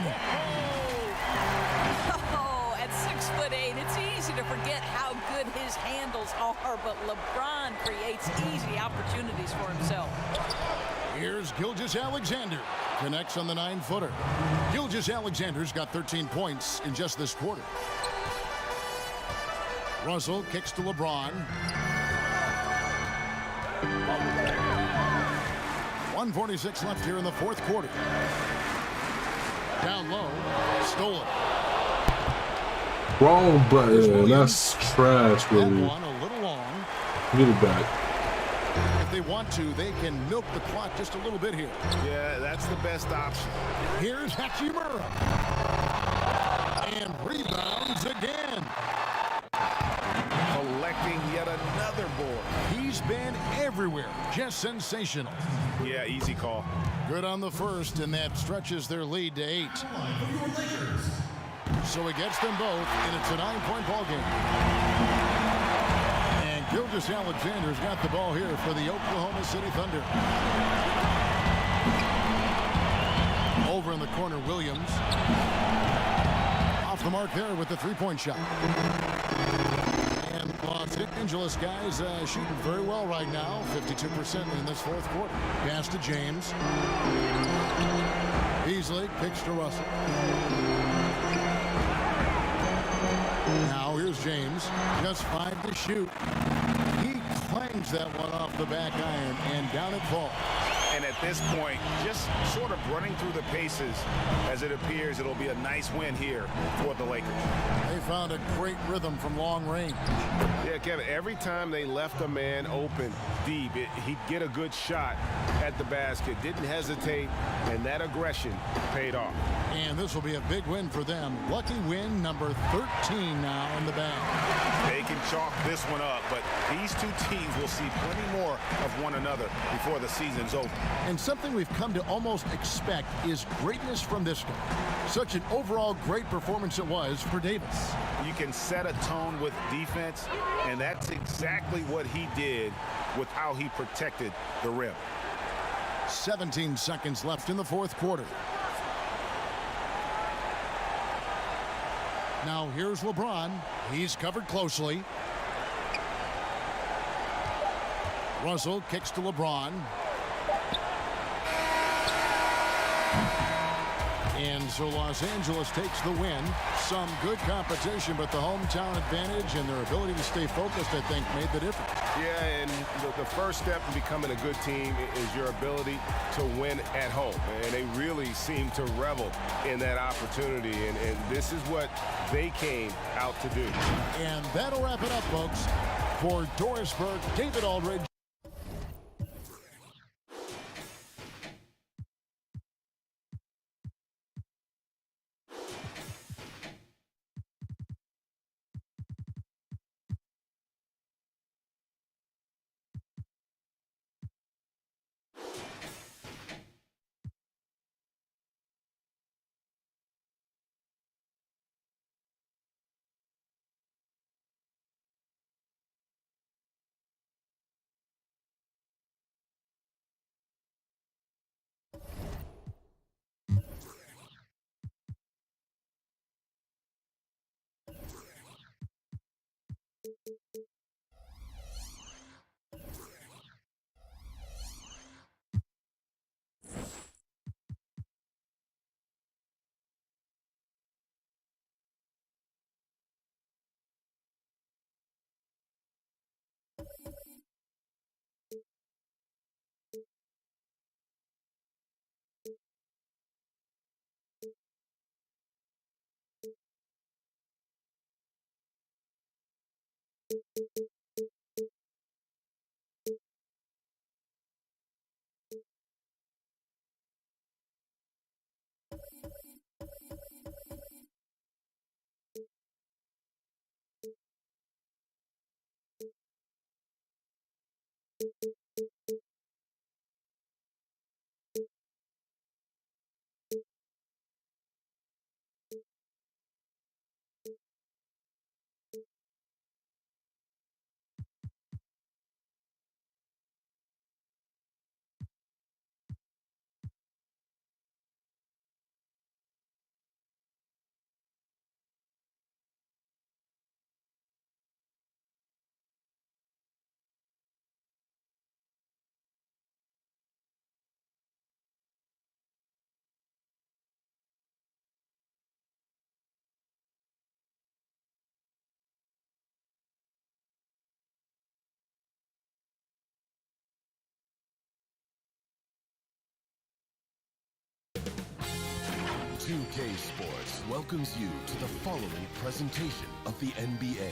Oh, at 6'8", it's easy to forget how good his handles are, but LeBron creates easy opportunities for himself. Here's Gilgeous-Alexander. Connects on the 9-footer. Gilgeous-Alexander's got 13 points in just this quarter. Russell kicks to LeBron. 1:46 left here in the fourth quarter. Down low. Stolen. Wrong button. That's trash, That really. one a little long. Get it back. If they want to, they can milk the clock just a little bit here. Yeah, that's the best option. Here's Hachimura. And rebounds again. Collecting yet another board. He's been everywhere. Just sensational. Yeah, easy call. Good on the first, and that stretches their lead to 8. So he gets them both, and it's a 9-point ball game. And Gilgeous-Alexander's got the ball here for the Oklahoma City Thunder. Over in the corner, Williams. Off the mark there with the three-point shot. And Los Angeles guys shooting very well right now, 52% in this fourth quarter. Pass to James. Beasley kicks to Russell. Now here's James, just 5 to shoot. He clangs that one off the back iron, and down it falls. And at this point, just sort of running through the paces, as it appears it'll be a nice win here for the Lakers. They found a great rhythm from long range. Yeah, Kevin, every time they left a man open deep, he'd get a good shot at the basket. Didn't hesitate, and that aggression paid off. And this will be a big win for them. Lucky win number 13 now in the bag. They can chalk this one up, but these two teams will see plenty more of one another before the season's over. And something we've come to almost expect is greatness from this guy. Such an overall great performance it was for Davis. You can set a tone with defense, and that's exactly what he did with how he protected the rim. 17 seconds left in the fourth quarter. Now here's LeBron. He's covered closely. Russell kicks to LeBron. And so Los Angeles takes the win. Some good competition, but the hometown advantage and their ability to stay focused, I think, made the difference. Yeah, and the first step in becoming a good team is your ability to win at home. And they really seem to revel in that opportunity. And this is what they came out to do. And that'll wrap it up, folks. For Dorisburg, David Aldridge. UK Sports welcomes you to the following presentation of the NBA.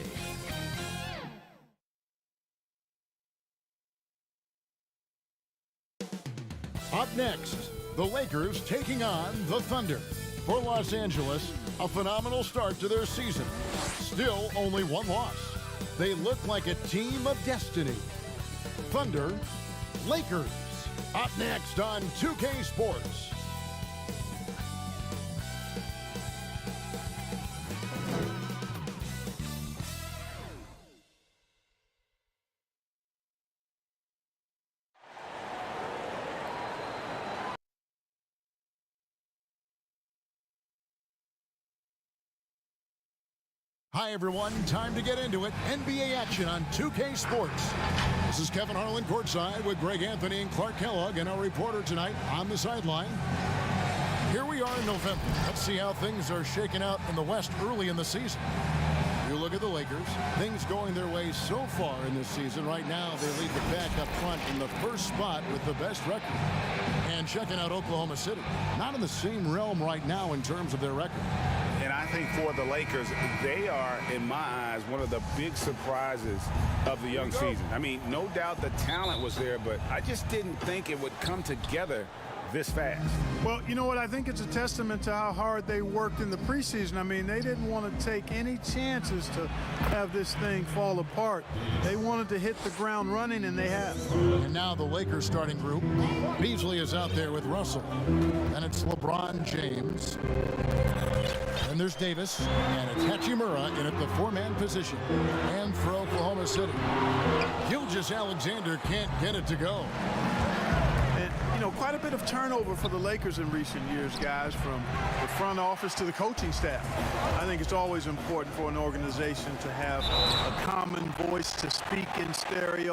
Up next, the Lakers taking on the Thunder. For Los Angeles, a phenomenal start to their season. Still only one loss. They look like a team of destiny. Thunder, Lakers. Up next on 2K Sports. Hi, everyone. Time to get into it. NBA action on 2K Sports. This is Kevin Harlan courtside with Greg Anthony and Clark Kellogg, and our reporter tonight on the sideline. Here we are in November. Let's see how things are shaking out in the West early in the season. You look at the Lakers. Things going their way so far in this season. Right now, they lead the pack up front in the first spot with the best record. And checking out Oklahoma City. Not in the same realm right now in terms of their record. And I think for the Lakers, they are, in my eyes, one of the big surprises of the young season. I mean, no doubt the talent was there, but I just didn't think it would come together this fast. Well, you know what? I think it's a testament to how hard they worked in the preseason. I mean, they didn't want to take any chances to have this thing fall apart. They wanted to hit the ground running, and they have. And now the Lakers starting group. Beasley is out there with Russell. And it's LeBron James. And there's Davis. And it's Hachimura in at the four-man position. And for Oklahoma City, Gilgeous-Alexander can't get it to go. You know, quite a bit of turnover for the Lakers in recent years, guys, from the front office to the coaching staff. I think it's always important for an organization to have a common voice to speak in stereo.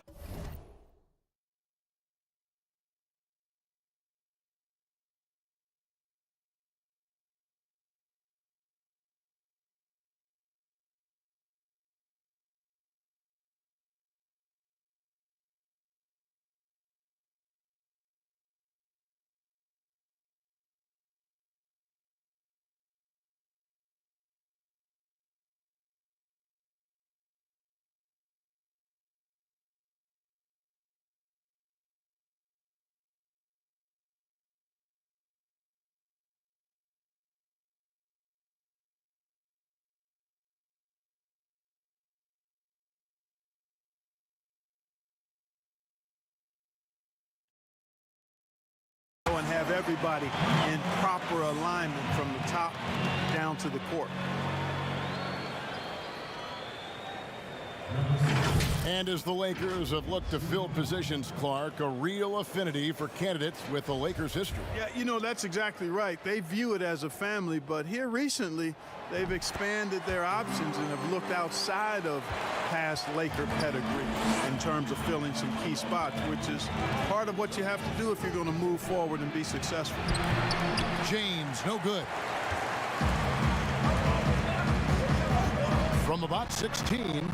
everybody in proper alignment from the top down to the court. And as the Lakers have looked to fill positions, Clark, a real affinity for candidates with the Lakers' history. Yeah, you know, that's exactly right. They view it as a family, but here recently, they've expanded their options and have looked outside of past Laker pedigree in terms of filling some key spots, which is part of what you have to do if you're going to move forward and be successful. James, no good. From about 16.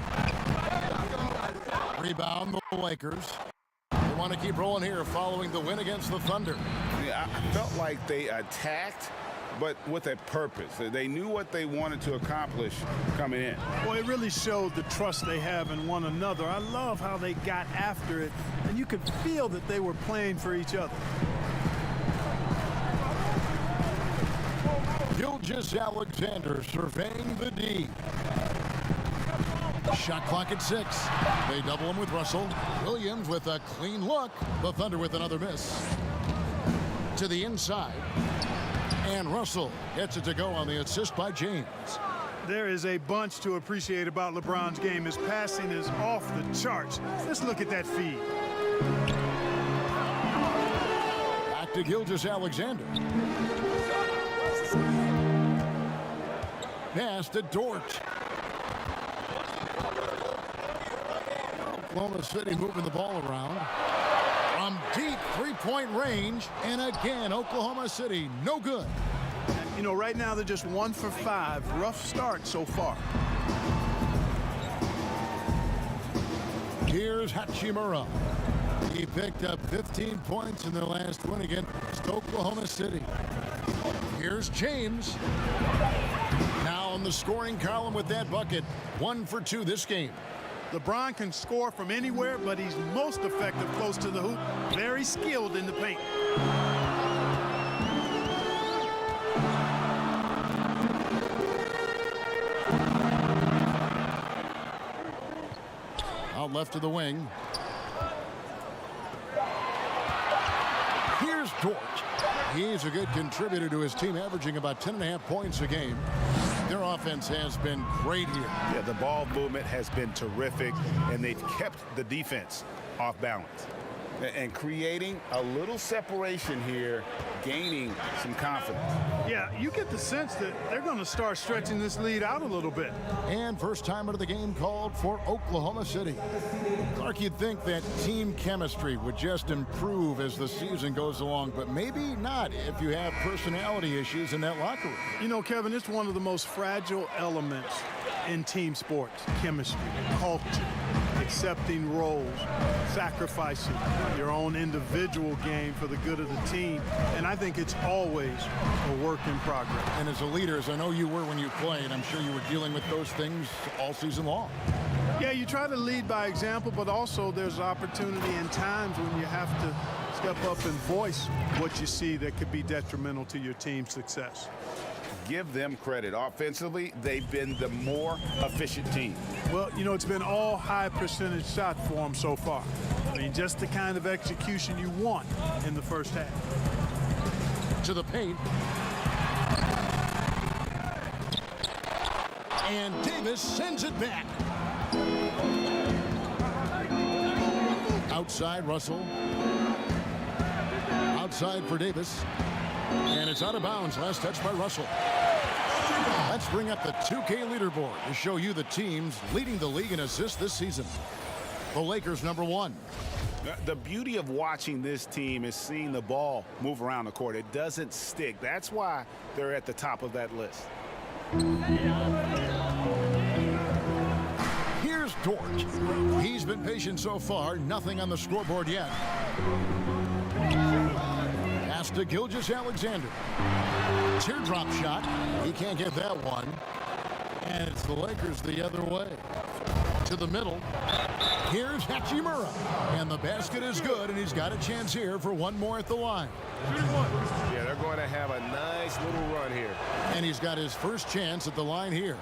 Rebound the Lakers. They want to keep rolling here following the win against the Thunder. Yeah, I felt like they attacked, but with a purpose. They knew what they wanted to accomplish coming in. Well, it really showed the trust they have in one another. I love how they got after it, and you could feel that they were playing for each other. Gilgeous-Alexander surveying the D. Shot clock at 6. They double him with Russell. Williams with a clean look. The Thunder with another miss. To the inside. And Russell gets it to go on the assist by James. There is a bunch to appreciate about LeBron's game. His passing is off the charts. Let's look at that feed. Back to Gilgeous-Alexander. Pass to Dort. Oklahoma City moving the ball around. From deep three-point range. And again, Oklahoma City, no good. You know, right now they're just 1 for 5. Rough start so far. Here's Hachimura. He picked up 15 points in their last win against Oklahoma City. Here's James. Now in the scoring column with that bucket. 1 for 2 this game. LeBron can score from anywhere, but he's most effective close to the hoop. Very skilled in the paint. Out left to the wing. Here's Dort. He's a good contributor to his team, averaging about 10.5 points a game. Their offense has been great here. Yeah, the ball movement has been terrific, and they've kept the defense off balance. And creating a little separation here, gaining some confidence. Yeah, you get the sense that they're going to start stretching this lead out a little bit. And first time out of the game called for Oklahoma City. Clark, you'd think that team chemistry would just improve as the season goes along, but maybe not if you have personality issues in that locker room. You know, Kevin, it's one of the most fragile elements in team sports. Chemistry, culture, accepting roles, sacrificing your own individual game for the good of the team. And I think it's always a work in progress. And as a leader, as I know you were when you played, I'm sure you were dealing with those things all season long. Yeah, you try to lead by example, but also there's opportunity and times when you have to step up and voice what you see that could be detrimental to your team's success. Give them credit. Offensively, they've been the more efficient team. Well, you know, it's been all high percentage shots for them so far. I mean, just the kind of execution you want in the first half. To the paint. And Davis sends it back. Outside, Russell. Outside for Davis. And it's out of bounds. Last touch by Russell. Let's bring up the 2K leaderboard to show you the teams leading the league in assists this season. The Lakers, number 1. The beauty of watching this team is seeing the ball move around the court. It doesn't stick. That's why they're at the top of that list. Here's Dort. He's been patient so far. Nothing on the scoreboard yet. Pass to Gilgeous-Alexander. Teardrop shot. He can't get that one. And it's the Lakers the other way. To the middle. Here's Hachimura. And the basket is good, and he's got a chance here for one more at the line. Yeah, they're going to have a nice little run here. And he's got his first chance at the line here.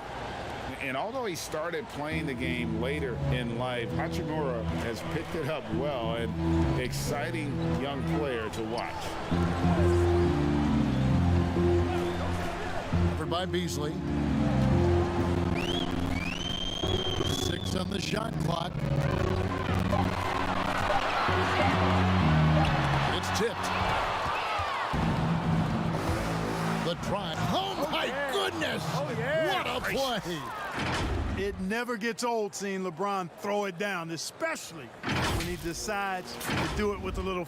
And although he started playing the game later in life, Hachimura has picked it up well, and exciting young player to watch. Covered by Beasley. 6 on the shot clock. It's tipped. The drive. Oh my goodness! Oh, yeah. What a play! It never gets old seeing LeBron throw it down, especially when he decides to do it with a little.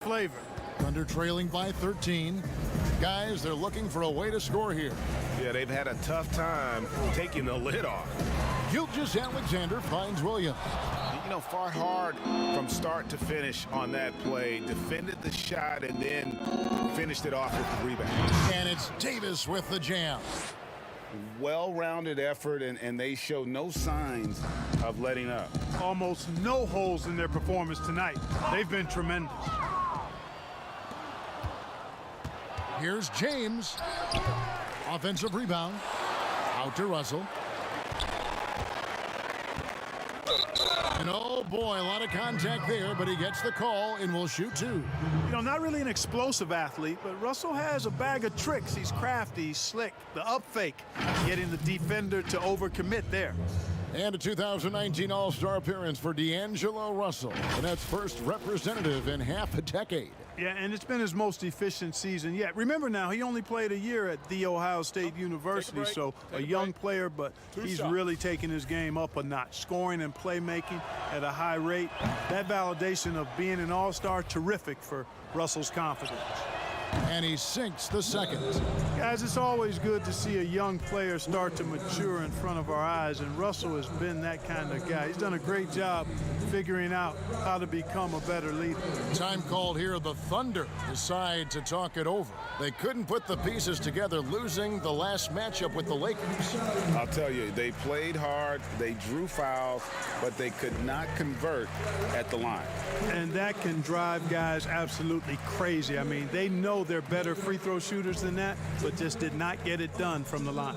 Flavor. Thunder trailing by 13. Guys, they're looking for a way to score here. Yeah, they've had a tough time taking the lid off. Gilgeous Alexander finds Williams. You know, fought hard from start to finish on that play, defended the shot, and then finished it off with the rebound. And it's Davis with the jam. Well-rounded effort, and they show no signs of letting up. Almost no holes in their performance tonight. They've been tremendous. Here's James. Offensive rebound. Out to Russell. And oh boy, a lot of contact there, but he gets the call and will shoot 2. You know, not really an explosive athlete, but Russell has a bag of tricks. He's crafty, he's slick. The up fake, getting the defender to overcommit there. And a 2019 All-Star appearance for D'Angelo Russell. And that's first representative in half a decade. Yeah, and it's been his most efficient season yet. Remember now, he only played a year at The Ohio State University, so a young player, but he's really taken his game up a notch, scoring and playmaking at a high rate. That validation of being an all-star, terrific for Russell's confidence. And he sinks the second. Guys, it's always good to see a young player start to mature in front of our eyes, and Russell has been that kind of guy. He's done a great job figuring out how to become a better leader. Time called here. The Thunder decide to talk it over. They couldn't put the pieces together, losing the last matchup with the Lakers. I'll tell you, they played hard, they drew fouls, but they could not convert at the line. And that can drive guys absolutely crazy. I mean, they know they're better free throw shooters than that, but just did not get it done from the line.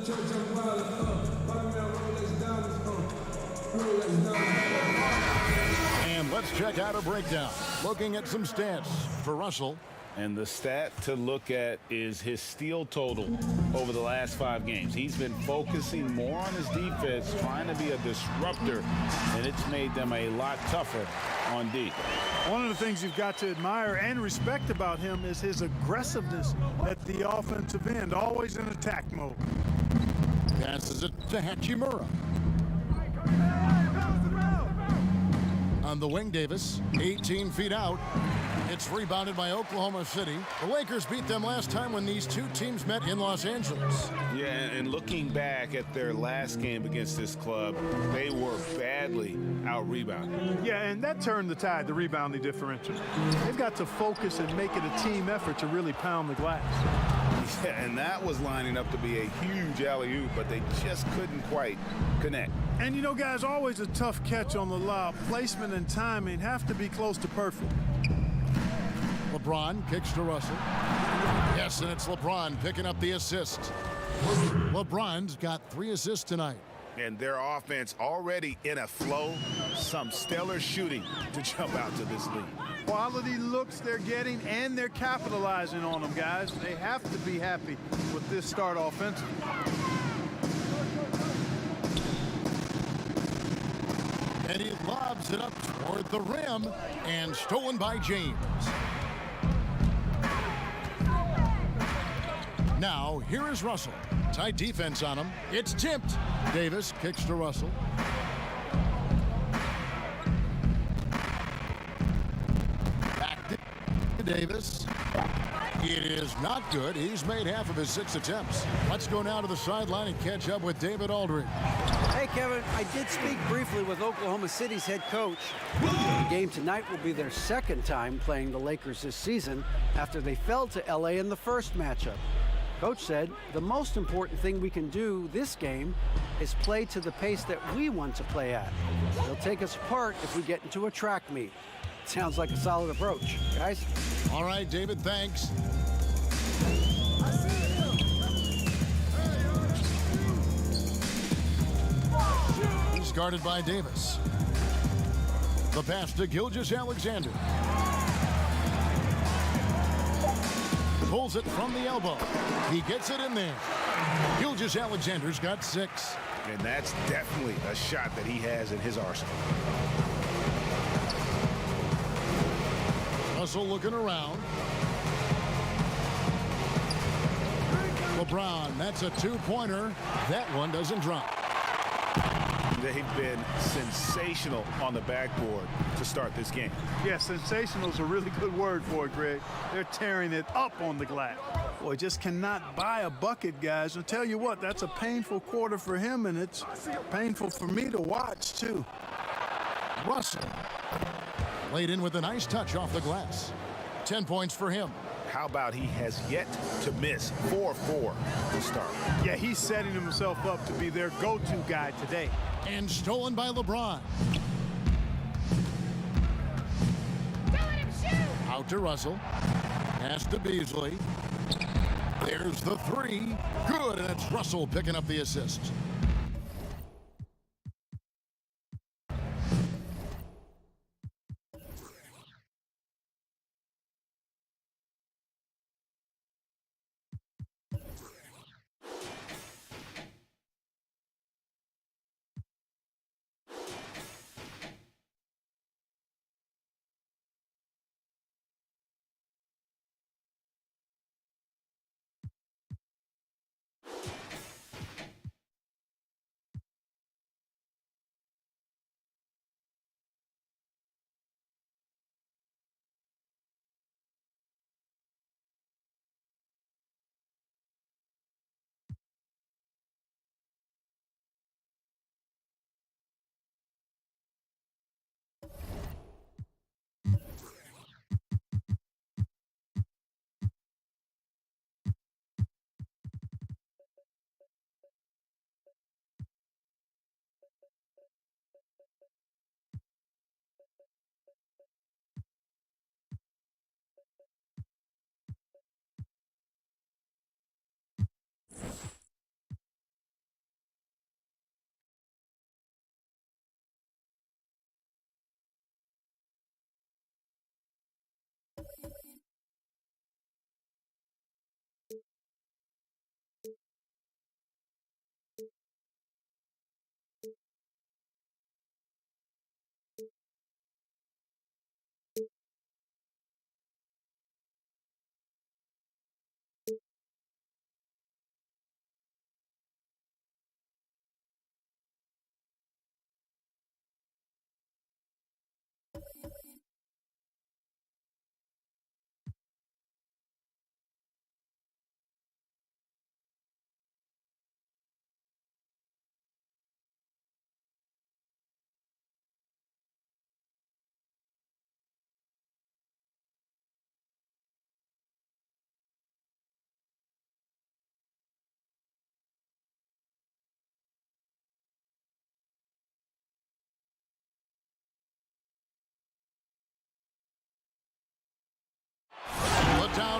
And let's check out a breakdown. Looking at some stats for Russell. And the stat to look at is his steal total over the last 5 games. He's been focusing more on his defense, trying to be a disruptor, and it's made them a lot tougher on D. One of the things you've got to admire and respect about him is his aggressiveness at the offensive end, always in attack mode. Passes it to Hachimura. On the wing, Davis, 18 feet out. It's rebounded by Oklahoma City. The Lakers beat them last time when these two teams met in Los Angeles. Yeah, and looking back at their last game against this club, they were badly out-rebounded. Yeah, and that turned the tide, the rebounding differential. They've got to focus and make it a team effort to really pound the glass. Yeah, and that was lining up to be a huge alley-oop, but they just couldn't quite connect. And you know, guys, always a tough catch on the lob. Placement and timing have to be close to perfect. LeBron kicks to Russell. Yes, and it's LeBron picking up the assist. LeBron's got 3 assists tonight. And their offense already in a flow. Some stellar shooting to jump out to this lead. Quality looks they're getting, and they're capitalizing on them, guys. They have to be happy with this start offensively. And he lobs it up toward the rim, and stolen by James. Now, here is Russell. Tight defense on him. It's tipped. Davis kicks to Russell. Back to Davis. It is not good. He's made half of his 6 attempts. Let's go now to the sideline and catch up with David Aldridge. Hey, Kevin, I did speak briefly with Oklahoma City's head coach. The game tonight will be their second time playing the Lakers this season after they fell to L.A. in the first matchup. Coach said the most important thing we can do this game is play to the pace that we want to play at. They'll take us apart if we get into a track meet. Sounds like a solid approach, guys. All right, David, thanks. He's guarded by Davis. The pass to Gilgeous-Alexander. Pulls it from the elbow. He gets it in there. Gilgeous-Alexander's got 6. And that's definitely a shot that he has in his arsenal. Russell looking around. LeBron, that's a 2-pointer. That one doesn't drop. They've been sensational on the backboard to start this game. Yeah, sensational is a really good word for it, Greg. They're tearing it up on the glass. Boy, just cannot buy a bucket, guys. I'll tell you what, that's a painful quarter for him, and it's painful for me to watch, too. Russell laid in with a nice touch off the glass. 10 points for him. How about he has yet to miss 4-4 to start? Yeah, he's setting himself up to be their go-to guy today. And stolen by LeBron. Out to Russell. Pass to Beasley. There's the 3. Good, and it's Russell picking up the assist.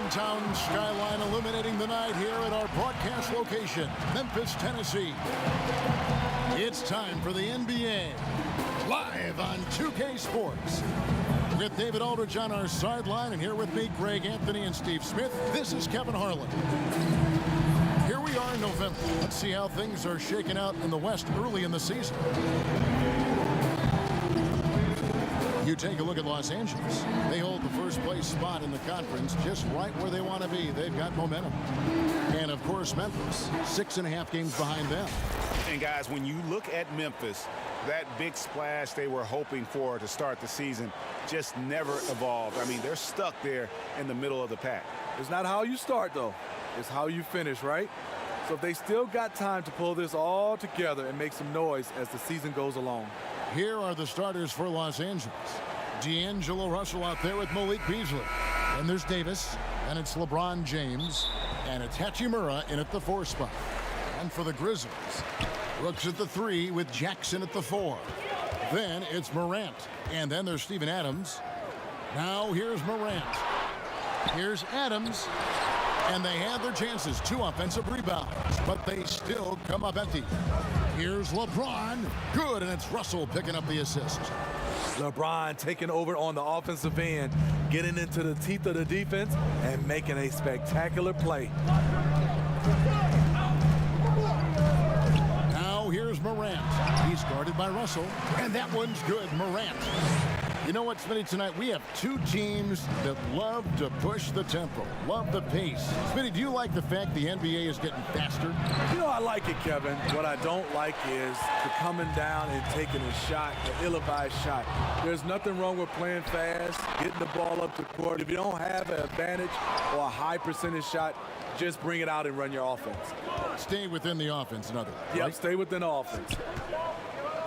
downtown skyline illuminating the night here at our broadcast location, Memphis, Tennessee. It's time for the NBA, live on 2K Sports. With David Aldridge on our sideline, and here with me, Greg Anthony and Steve Smith, this is Kevin Harlan. Here we are in November. Let's see how things are shaking out in the West early in the season. You take a look at Los Angeles. They hold the first place spot in the conference just right where they want to be. They've got momentum. And, of course, Memphis, 6.5 games behind them. And, guys, when you look at Memphis, that big splash they were hoping for to start the season just never evolved. I mean, they're stuck there in the middle of the pack. It's not how you start, though. It's how you finish, right? So if they still got time to pull this all together and make some noise as the season goes along. Here are the starters for Los Angeles. D'Angelo Russell out there with Malik Beasley. And there's Davis, and it's LeBron James, and it's Hachimura in at the 4 spot. And for the Grizzlies, Brooks at the 3 with Jackson at the 4. Then it's Morant, and then there's Steven Adams. Now here's Morant. Here's Adams, and they had their chances. 2 offensive rebounds, but they still come up empty. Here's LeBron. Good, and it's Russell picking up the assist. LeBron taking over on the offensive end, getting into the teeth of the defense and making a spectacular play. Now here's Morant. He's guarded by Russell, and that one's good. Morant. You know what, Smitty, tonight we have 2 teams that love to push the tempo, love the pace. Smitty, do you like the fact the NBA is getting faster? You know, I like it, Kevin. What I don't like is the coming down and taking a shot, the ill-advised shot. There's nothing wrong with playing fast, getting the ball up the court. If you don't have an advantage or a high percentage shot, just bring it out and run your offense. Stay within the offense, in other words. Yep, right? Stay within the offense.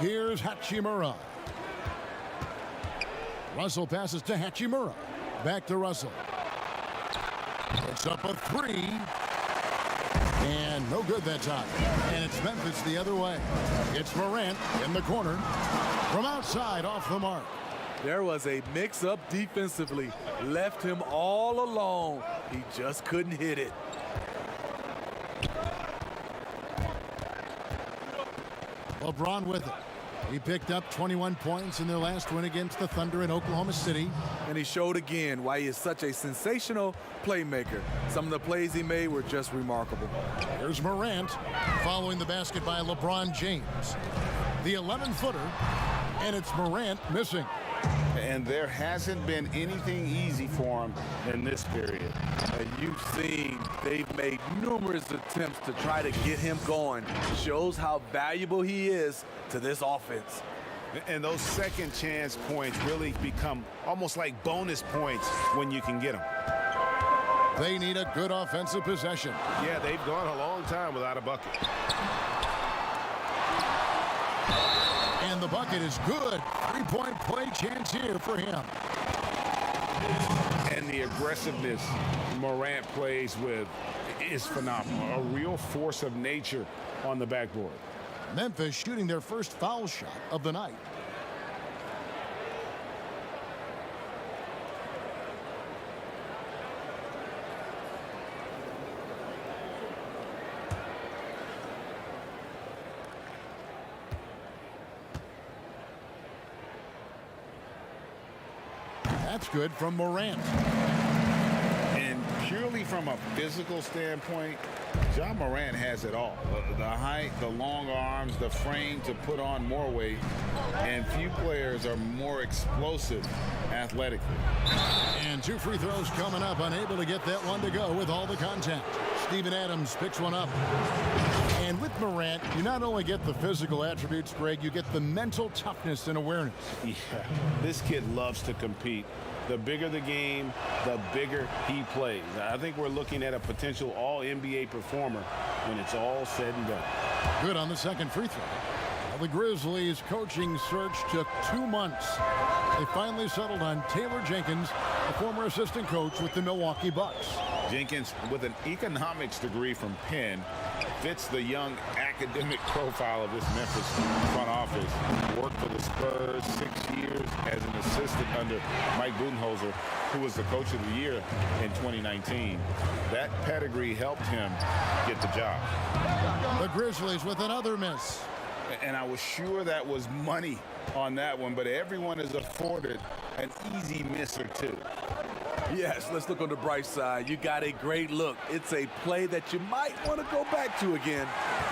Here's Hachimura. Russell passes to Hachimura. Back to Russell. Puts up a 3. And no good that time. And it's Memphis the other way. It's Morant in the corner. From outside, off the mark. There was a mix-up defensively. Left him all alone. He just couldn't hit it. LeBron with it. He picked up 21 points in their last win against the Thunder in Oklahoma City. And he showed again why he is such a sensational playmaker. Some of the plays he made were just remarkable. Here's Morant following the basket by LeBron James. The 11-footer, and it's Morant missing. And there hasn't been anything easy for him in this period. You've seen they've made numerous attempts to try to get him going. Shows how valuable he is to this offense. And those second chance points really become almost like bonus points when you can get them. They need a good offensive possession. Yeah, they've gone a long time without a bucket. And the bucket is good. 3-point play chance here for him. And the aggressiveness Morant plays with is phenomenal. A real force of nature on the backboard. Memphis shooting their first foul shot of the night. That's good from Morant. And purely from a physical standpoint, John Morant has it all. The height, the long arms, the frame to put on more weight, and few players are more explosive athletically. And 2 free throws coming up, unable to get that one to go with all the contact. Steven Adams picks one up. And with Morant, you not only get the physical attributes, Greg, you get the mental toughness and awareness. Yeah, this kid loves to compete. The bigger the game, the bigger he plays. I think we're looking at a potential all-NBA performer when it's all said and done. Good on the second free throw. Well, the Grizzlies' coaching search took 2 months. They finally settled on Taylor Jenkins, a former assistant coach with the Milwaukee Bucks. Jenkins, with an economics degree from Penn, fits the young academic profile of this Memphis front office. Worked for the Spurs 6 years as an assistant under Mike Budenholzer, who was the coach of the year in 2019. That pedigree helped him get the job. The Grizzlies with another miss. And I was sure that was money on that one, but everyone is afforded an easy miss or two. Yes, let's look on the bright side. You got a great look. It's a play that you might want to go back to again.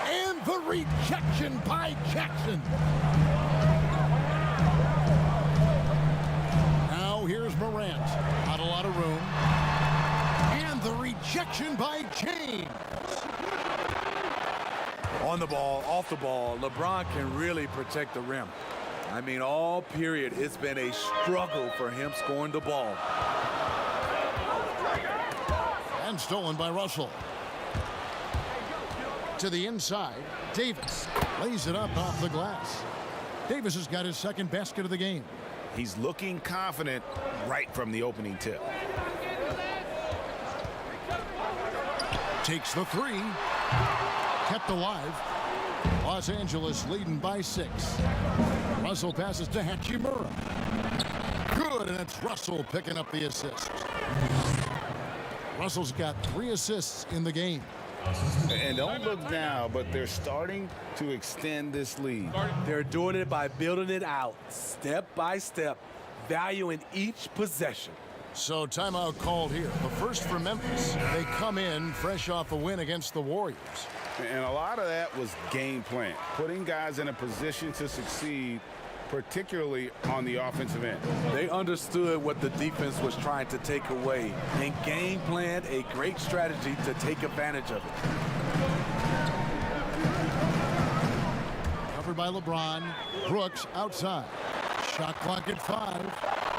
And the rejection by Jackson. Now here's Morant. Not a lot of room. And the rejection by James. On the ball, off the ball, LeBron can really protect the rim. I mean, all period, it's been a struggle for him scoring the ball. And stolen by Russell. To the inside, Davis lays it up off the glass. Davis has got his second basket of the game. He's looking confident right from the opening tip. Takes the three. Kept alive. Los Angeles leading by 6. Russell passes to Hachimura. Good, and it's Russell picking up the assist. Russell's got 3 assists in the game. And don't look now, but they're starting to extend this lead. They're doing it by building it out, step by step, valuing each possession. So timeout called here. The first for Memphis. They come in fresh off a win against the Warriors. And a lot of that was game plan, putting guys in a position to succeed, particularly on the offensive end. They understood what the defense was trying to take away and game planned a great strategy to take advantage of it. Covered by LeBron. Brooks outside. Shot clock at 5.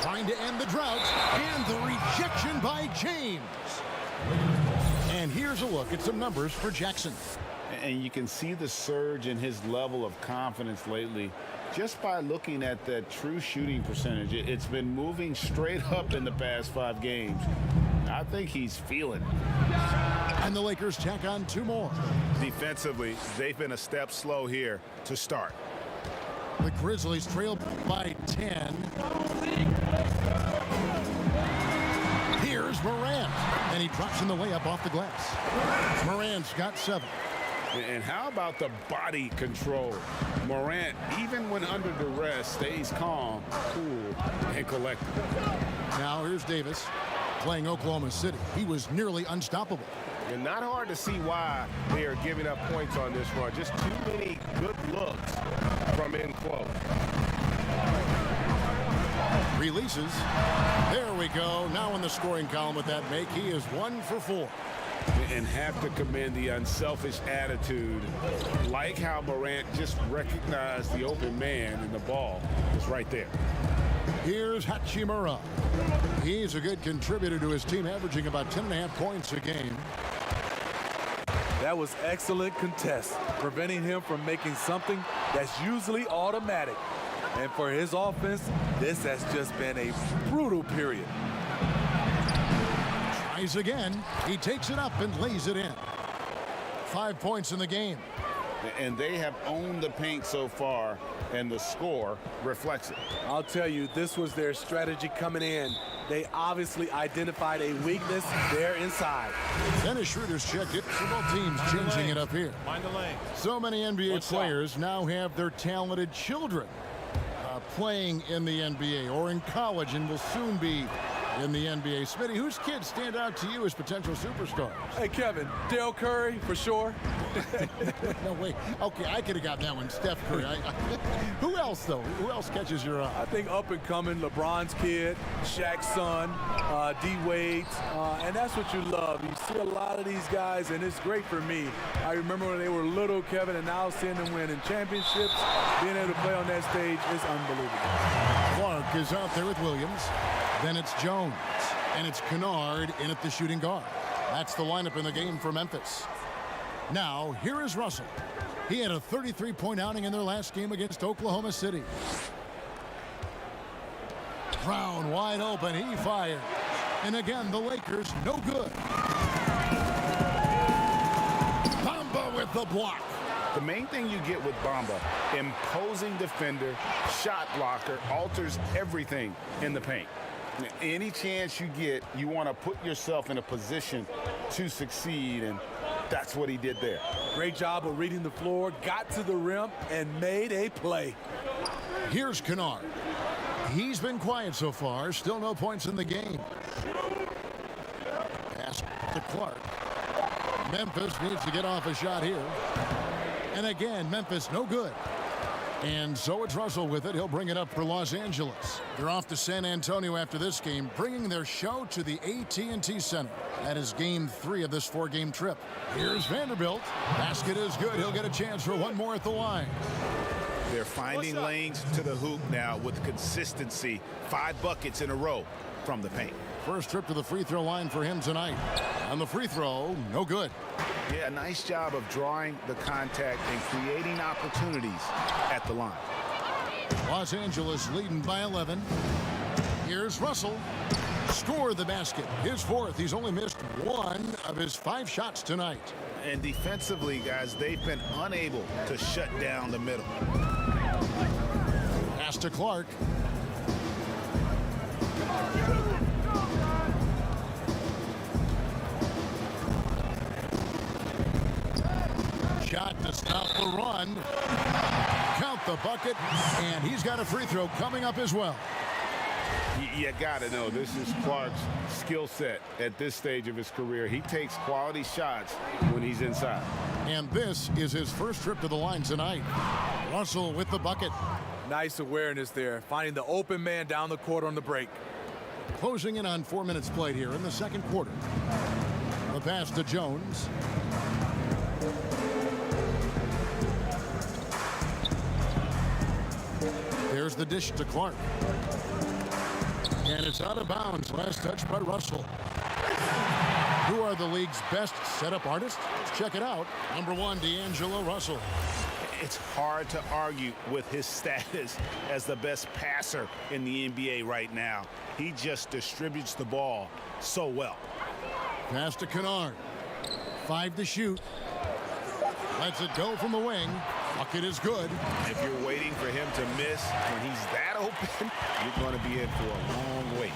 Trying to end the drought. And the rejection by James. And here's a look at some numbers for Jackson. And you can see the surge in his level of confidence lately just by looking at that true shooting percentage. It's been moving straight up in the past 5 games. I think he's feeling it. And the Lakers tack on 2 more. Defensively, they've been a step slow here to start. The Grizzlies trail by 10. Here's Morant. And he drops in the layup off the glass. Morant's got 7. And how about the body control? Morant, even when under duress, stays calm, cool, and collected. Now here's Davis playing Oklahoma City. He was nearly unstoppable. And not hard to see why they are giving up points on this run. Just too many good looks from in close. Releases. There we go. Now in the scoring column with that make, he is 1 for 4. And have to commend the unselfish attitude, like how Morant just recognized the open man and the ball was right there. Here's Hachimura. He's a good contributor to his team, averaging about 10.5 points a game. That was excellent contest, preventing him from making something that's usually automatic. And for his offense, this has just been a brutal period. Tries again. He takes it up and lays it in. 5 points in the game. And they have owned the paint so far, and the score reflects it. I'll tell you, this was their strategy coming in. They obviously identified a weakness there inside. Dennis Schroeder's checked it. So both teams changing it up here. Mind the lane. So many NBA players now have their talented children playing in the NBA or in college and will soon be in the NBA. Smitty, whose kids stand out to you as potential superstars? Hey, Kevin, Dale Curry, for sure. No, wait. Okay, I could have gotten that one. Steph Curry. Who else, though? Who else catches your eye? I think up and coming, LeBron's kid, Shaq's son, D-Wade's, and that's what you love. You see a lot of these guys, and it's great for me. I remember when they were little, Kevin, and now seeing them win in championships, being able to play on that stage is unbelievable. Clark is out there with Williams. Then it's Jones, and it's Kennard in at the shooting guard. That's the lineup in the game for Memphis. Now, here is Russell. He had a 33-point outing in their last game against Oklahoma City. Brown wide open, he fires. And again, the Lakers no good. block. The main thing you get with Bamba, imposing defender, shot blocker, alters everything in the paint. Any chance you get, you want to put yourself in a position to succeed, and that's what he did there. Great job of reading the floor, got to the rim, and made a play. Here's Kennard. He's been quiet so far. Still no points in the game. Pass to Clark. Memphis needs to get off a shot here. And again, Memphis no good. And so it's Russell with it. He'll bring it up for Los Angeles. They're off to San Antonio after this game, bringing their show to the AT&T Center. That is game 3 of this 4-game trip. Here's Vanderbilt. Basket is good. He'll get a chance for one more at the line. They're finding lanes to the hoop now with consistency. 5 buckets in a row from the paint. First trip to the free throw line for him tonight. On the free throw, no good. Yeah, a nice job of drawing the contact and creating opportunities at the line. Los Angeles leading by 11. Here's Russell. Score the basket. His 4th. He's only missed 1 of his 5 shots tonight. And defensively, guys, they've been unable to shut down the middle. Pass to Clark. Shot to stop the run. Count the bucket, and he's got a free throw coming up as well. You got to know this is Clark's skill set at this stage of his career. He takes quality shots when he's inside. And this is his first trip to the line tonight. Russell with the bucket. Nice awareness there, finding the open man down the court on the break. Closing in on 4 minutes played here in the second quarter. The pass to Jones. There's the dish to Clark. And it's out of bounds. Last touch by Russell. Who are the league's best setup artists? Let's check it out. Number 1, D'Angelo Russell. It's hard to argue with his status as the best passer in the NBA right now. He just distributes the ball so well. Pass to Kennard. 5 to shoot. Lets it go from the wing. Bucket is good. If you're waiting for him to miss when he's that open, you're going to be in for a long wait.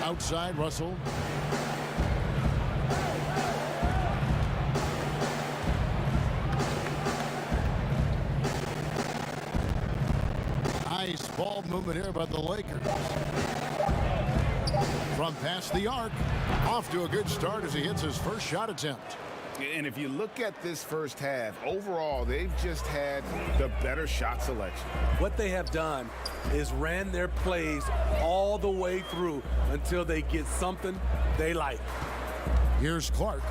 Outside, Russell. Nice ball movement here by the Lakers. From past the arc, off to a good start as he hits his first shot attempt. And if you look at this first half, overall, they've just had the better shot selection. What they have done is ran their plays all the way through until they get something they like. Here's Clark.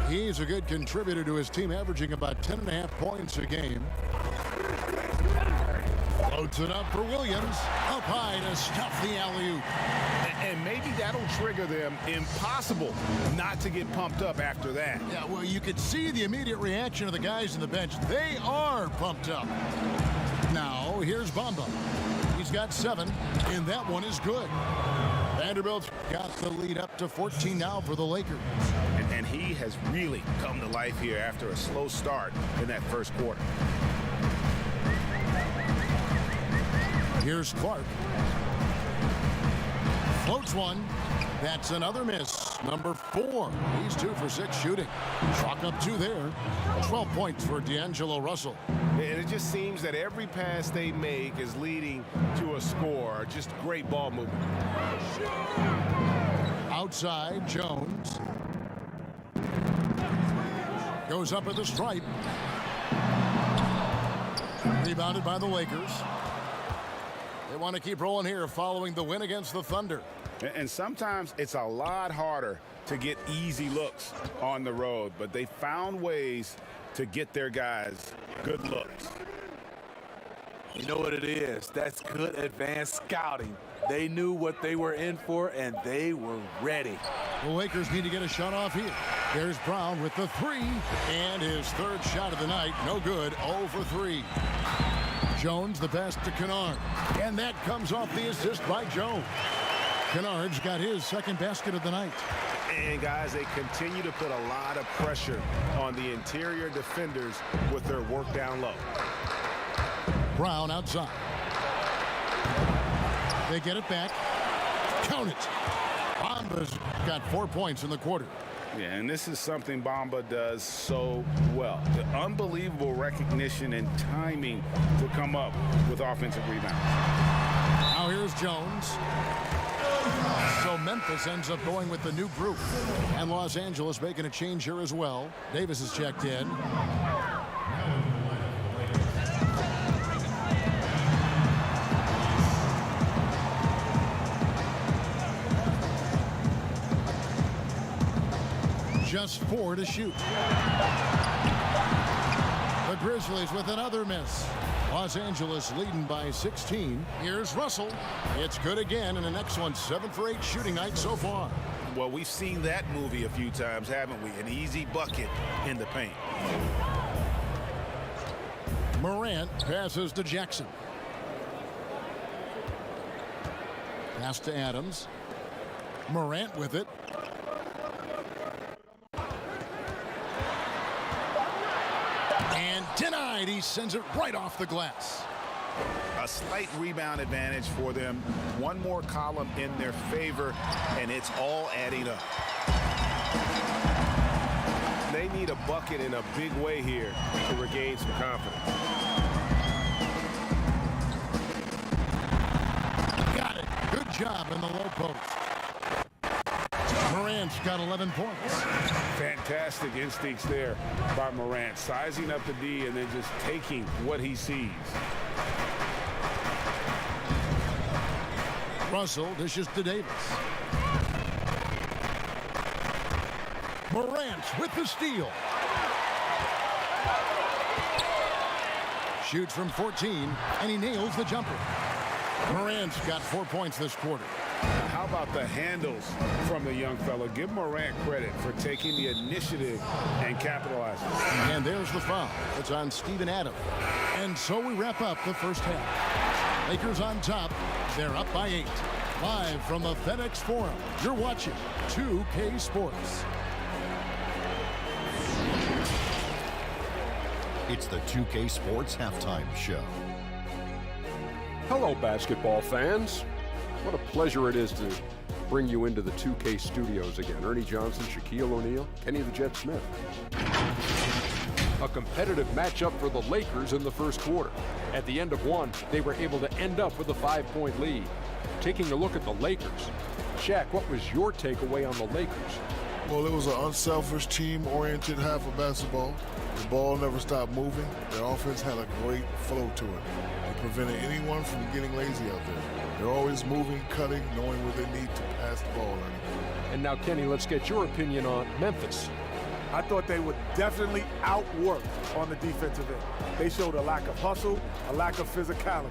He's a good contributor to his team, averaging about 10.5 points a game. Floats it up for Williams. Up high to stuff the alley-oop. And maybe that'll trigger them. Impossible not to get pumped up after that. Yeah, well, you could see the immediate reaction of the guys on the bench. They are pumped up. Now, here's Bamba. He's got 7, and that one is good. Vanderbilt's got the lead up to 14 now for the Lakers. And he has really come to life here after a slow start in that first quarter. Here's Clark. Floats one. That's another miss. Number 4. He's 2 for 6 shooting. Chalk up 2 there. 12 points for D'Angelo Russell. And it just seems that every pass they make is leading to a score. Just great ball movement. Outside, Jones. Goes up at the stripe. Rebounded by the Lakers. They want to keep rolling here following the win against the Thunder. And sometimes it's a lot harder to get easy looks on the road, but they found ways to get their guys good looks. You know what it is? That's good advanced scouting. They knew what they were in for, and they were ready. The Lakers need to get a shot off here. There's Brown with the 3, and his 3rd shot of the night. No good, 0 for 3. Jones, the pass to Kennard. And that comes off the assist by Jones. Kennard's got his second basket of the night. And guys, they continue to put a lot of pressure on the interior defenders with their work down low. Brown outside. They get it back. Count it. Bomba's got 4 points in the quarter. Yeah, and this is something Bamba does so well. The unbelievable recognition and timing to come up with offensive rebounds. Now here's Jones. So Memphis ends up going with the new group. And Los Angeles making a change here as well. Davis is checked in. Just 4 to shoot. The Grizzlies with another miss. Los Angeles leading by 16. Here's Russell. It's good again, and the next one 7 for 8 shooting night so far. Well, we've seen that movie a few times, haven't we? An easy bucket in the paint. Morant passes to Jackson. Pass to Adams. Morant with it. And denied. He sends it right off the glass. A slight rebound advantage for them. One more column in their favor, and it's all adding up. They need a bucket in a big way here to regain some confidence. Got it. Good job in the low post. Morant's got 11 points. Fantastic instincts there by Morant, sizing up the D and then just taking what he sees. Russell dishes to Davis. Morant with the steal. Shoots from 14, and he nails the jumper. Morant's got 4 points this quarter. How about the handles from the young fella? Give Morant credit for taking the initiative and capitalizing. And there's the foul. It's on Steven Adams. And so we wrap up the first half. Lakers on top. They're up by 8. Live from the FedEx Forum, you're watching 2K Sports. It's the 2K Sports Halftime Show. Hello, basketball fans. What a pleasure it is to bring you into the 2K studios again. Ernie Johnson, Shaquille O'Neal, Kenny the Jet Smith. A competitive matchup for the Lakers in the first quarter. At the end of one, they were able to end up with a 5-point lead. Taking a look at the Lakers. Shaq, what was your takeaway on the Lakers? Well, it was an unselfish, team-oriented half of basketball. The ball never stopped moving. Their offense had a great flow to it. It prevented anyone from getting lazy out there. They're always moving, cutting, knowing where they need to pass the ball. And now, Kenny, let's get your opinion on Memphis. I thought they were definitely outworked on the defensive end. They showed a lack of hustle, a lack of physicality.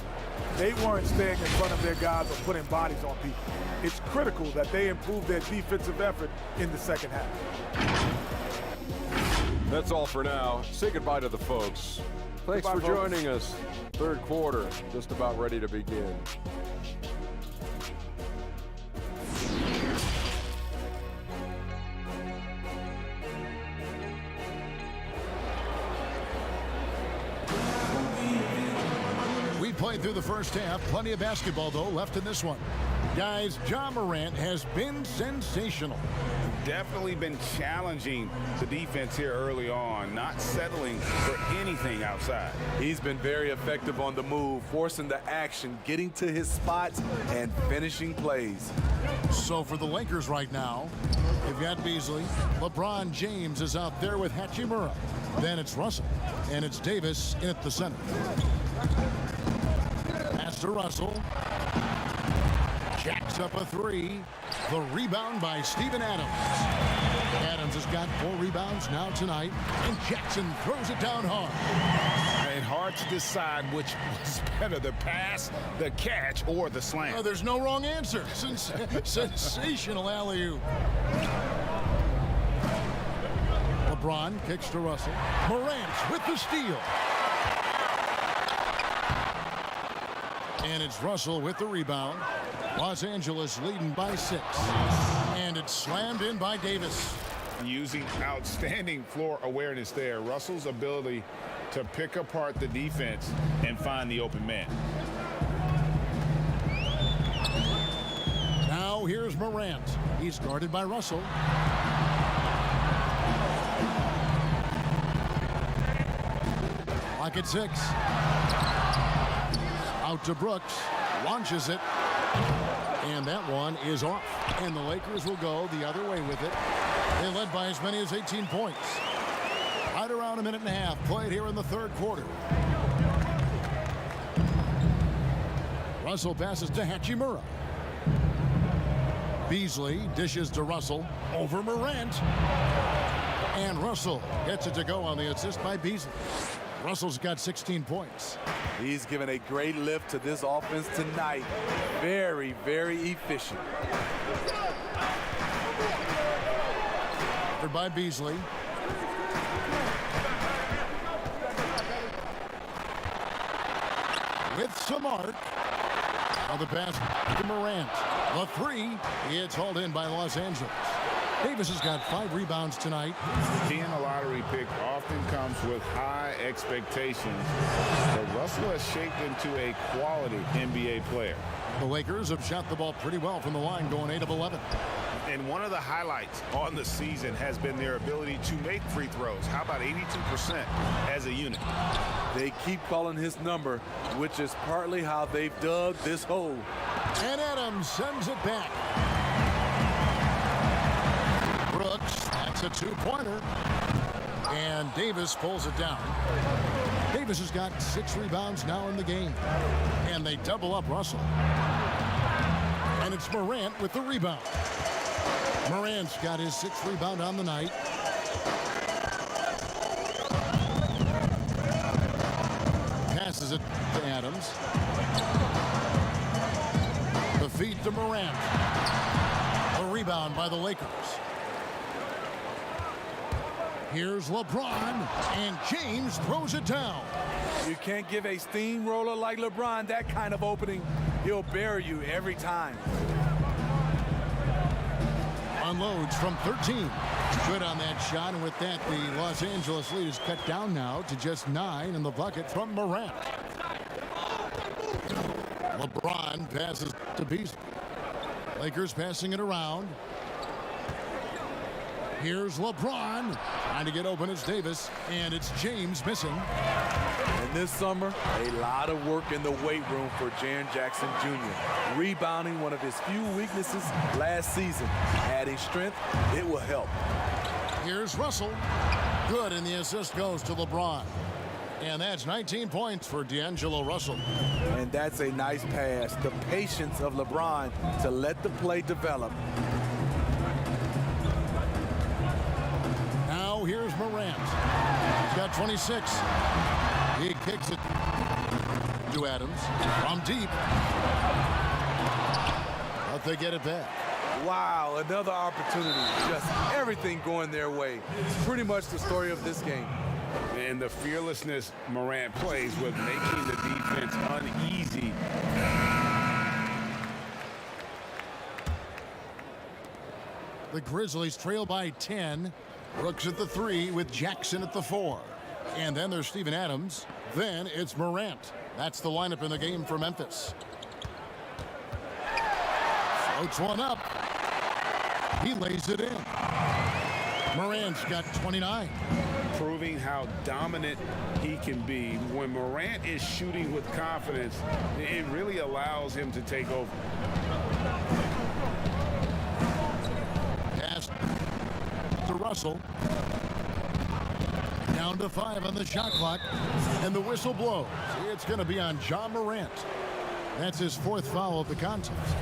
They weren't staying in front of their guys or putting bodies on people. It's critical that they improve their defensive effort in the second half. That's all for now. Say goodbye to the folks. Thanks for joining us. Third quarter, just about ready to begin. We played through the first half. Plenty of basketball, though, left in this one. Guys, Ja Morant has been sensational. Definitely been challenging the defense here early on, not settling for anything outside. He's been very effective on the move, forcing the action, getting to his spots, and finishing plays. So for the Lakers right now, they've got Beasley. LeBron James is out there with Hachimura. Then it's Russell, and it's Davis in at the center. Pass to Russell. Jacks up a 3. The rebound by Steven Adams. Adams has got 4 rebounds now tonight, and Jackson throws it down hard. And hard to decide which was better, the pass, the catch, or the slam. Oh, there's no wrong answer. Sensational alley-oop. LeBron kicks to Russell. Morant with the steal. And it's Russell with the rebound. Los Angeles leading by 6. And it's slammed in by Davis. Using outstanding floor awareness there. Russell's ability to pick apart the defense and find the open man. Now here's Morant. He's guarded by Russell. Clock at 6. Out to Brooks. Launches it. And that one is off. And the Lakers will go the other way with it. They led by as many as 18 points. Right around a minute and a half played here in the third quarter. Russell passes to Hachimura. Beasley dishes to Russell over Morant. And Russell gets it to go on the assist by Beasley. Russell's got 16 points. He's given a great lift to this offense tonight. Very, very efficient. By Beasley. With Samart. Now the pass to Morant. The 3. It's hauled in by Los Angeles. Davis has got 5 rebounds tonight. Being a lottery pick often comes with high expectations, but Russell has shaped into a quality NBA player. The Lakers have shot the ball pretty well from the line, going 8 of 11. And one of the highlights on the season has been their ability to make free throws. How about 82% as a unit? They keep calling his number, which is partly how they've dug this hole. And Adams sends it back. Brooks, that's a 2-pointer. And Davis pulls it down. Davis has got 6 rebounds now in the game. And they double up Russell. And it's Morant with the rebound. Morant's got his 6th rebound on the night. Passes it to Adams. The feed to Morant. A rebound by the Lakers. Here's LeBron, and James throws it down. You can't give a steamroller like LeBron that kind of opening. He'll bury you every time. Unloads from 13. Good on that shot, and with that, the Los Angeles lead is cut down now to just 9 in the bucket from Morant. LeBron passes to Beasley. Lakers passing it around. Here's LeBron. Trying to get open is Davis, and it's James missing. And this summer, a lot of work in the weight room for Jaren Jackson Jr. Rebounding, one of his few weaknesses last season. Adding strength, it will help. Here's Russell. Good, and the assist goes to LeBron. And that's 19 points for D'Angelo Russell. And that's a nice pass. The patience of LeBron to let the play develop. Now here's Morant. He's got 26. He kicks it to Adams from deep. But they get it back. Wow, another opportunity. Just everything going their way. It's pretty much the story of this game. And the fearlessness Morant plays with making the defense uneasy. The Grizzlies trail by 10. Brooks at the 3 with Jackson at the 4. And then there's Steven Adams. Then it's Morant. That's the lineup in the game for Memphis. Floats one up. He lays it in. Morant's got 29. Proving how dominant he can be. When Morant is shooting with confidence, it really allows him to take over. Pass to Russell. Down to 5 on the shot clock. And the whistle blows. It's going to be on Ja Morant. That's his 4th foul of the contest.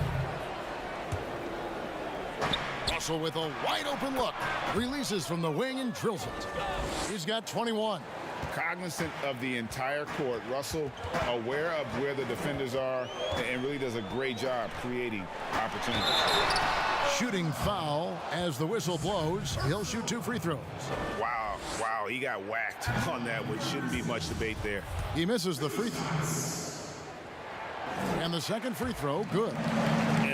Russell with a wide open look. Releases from the wing and drills it. He's got 21. Cognizant of the entire court, Russell aware of where the defenders are and really does a great job creating opportunities. Shooting foul as the whistle blows. He'll shoot 2 free throws. Wow, he got whacked on that, which shouldn't be much debate there. He misses the free throw. And the second free throw, good.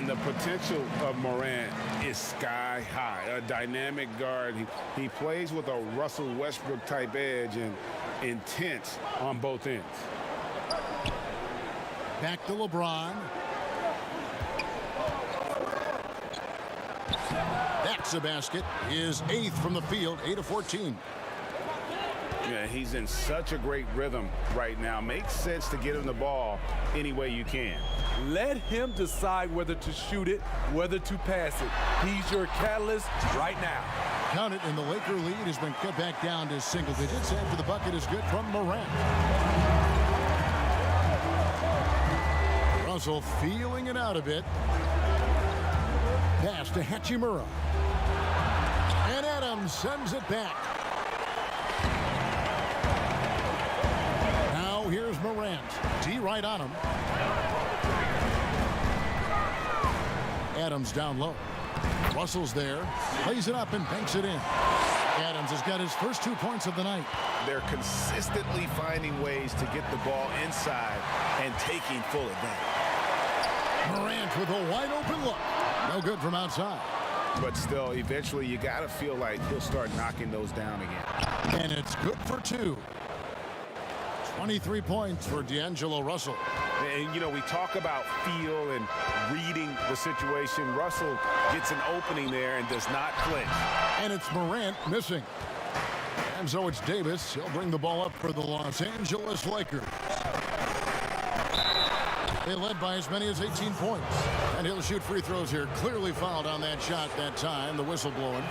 And the potential of Morant is sky high. A dynamic guard. He plays with a Russell Westbrook type edge and intense on both ends. Back to LeBron. That's a basket. His 8th from the field, 8 of 14. Yeah, he's in such a great rhythm right now. Makes sense to get him the ball any way you can. Let him decide whether to shoot it, whether to pass it. He's your catalyst right now. Count it, and the Laker lead has been cut back down to single digits after the bucket is good from Morant. Russell feeling it out a bit. Pass to Hachimura. And Adams sends it back. Now here's Morant. D right on him. Adams down low. Russell's there. Plays it up and banks it in. Adams has got his first 2 points of the night. They're consistently finding ways to get the ball inside and taking full advantage. Morant with a wide open look. No good from outside. But still, eventually you got to feel like he'll start knocking those down again. And it's good for 2. 23 points for D'Angelo Russell. And, you know, we talk about feel and reading the situation. Russell gets an opening there and does not flinch. And it's Morant missing. And so it's Davis. He'll bring the ball up for the Los Angeles Lakers. They led by as many as 18 points. And he'll shoot free throws here. Clearly fouled on that shot that time. The whistle blowing.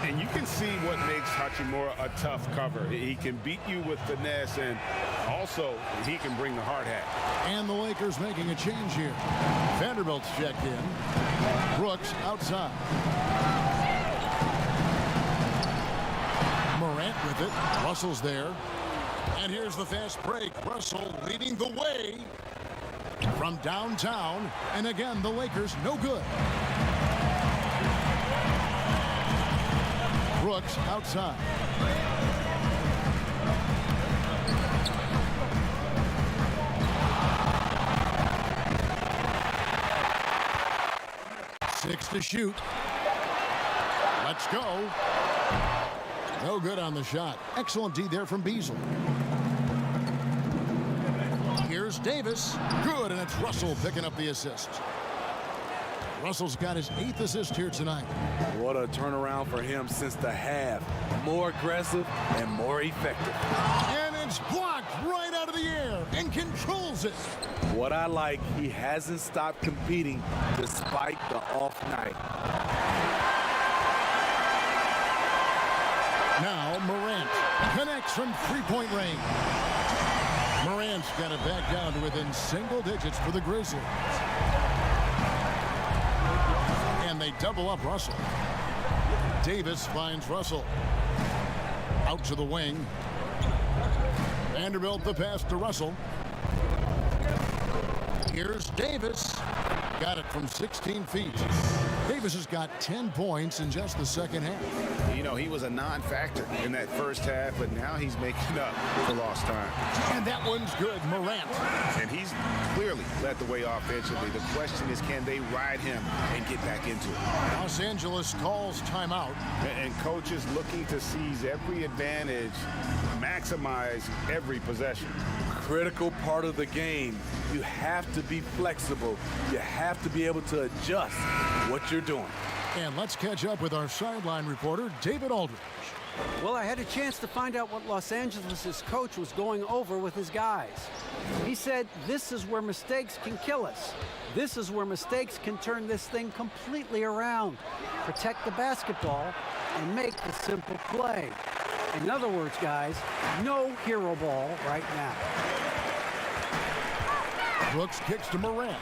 And you can see what makes Hachimura a tough cover. He can beat you with finesse, and also he can bring the hard hat. And the Lakers making a change here. Vanderbilt's checked in. Brooks outside. Morant with it. Russell's there. And here's the fast break. Russell leading the way from downtown. And again, the Lakers no good. Brooks outside. Six to shoot. Let's go. No good on the shot. Excellent D there from Beasley. Here's Davis. Good, and it's Russell picking up the assist. Russell's got his 8th assist here tonight. What a turnaround for him since the half. More aggressive and more effective. And it's blocked right out of the air and controls it. What I like, he hasn't stopped competing despite the off night. Now Morant connects from three-point range. Morant's got it back down to within single digits for the Grizzlies. And they double up Russell. Davis finds Russell. Out to the wing. Vanderbilt the pass to Russell. Here's Davis. Got it from 16 feet. Davis has got 10 points in just the second half. You know, he was a non-factor in that first half, but now he's making up for lost time. And that one's good, Morant. And he's clearly led the way offensively. The question is, can they ride him and get back into it? Los Angeles calls timeout. And coaches looking to seize every advantage, maximize every possession. Critical part of the game. You have to be flexible. You have to be able to adjust what you're doing. And let's catch up with our sideline reporter, David Aldridge. Well, I had a chance to find out what Los Angeles' coach was going over with his guys. He said, this is where mistakes can kill us. This is where mistakes can turn this thing completely around. Protect the basketball and make the simple play. In other words, guys, no hero ball right now. Brooks kicks to Morant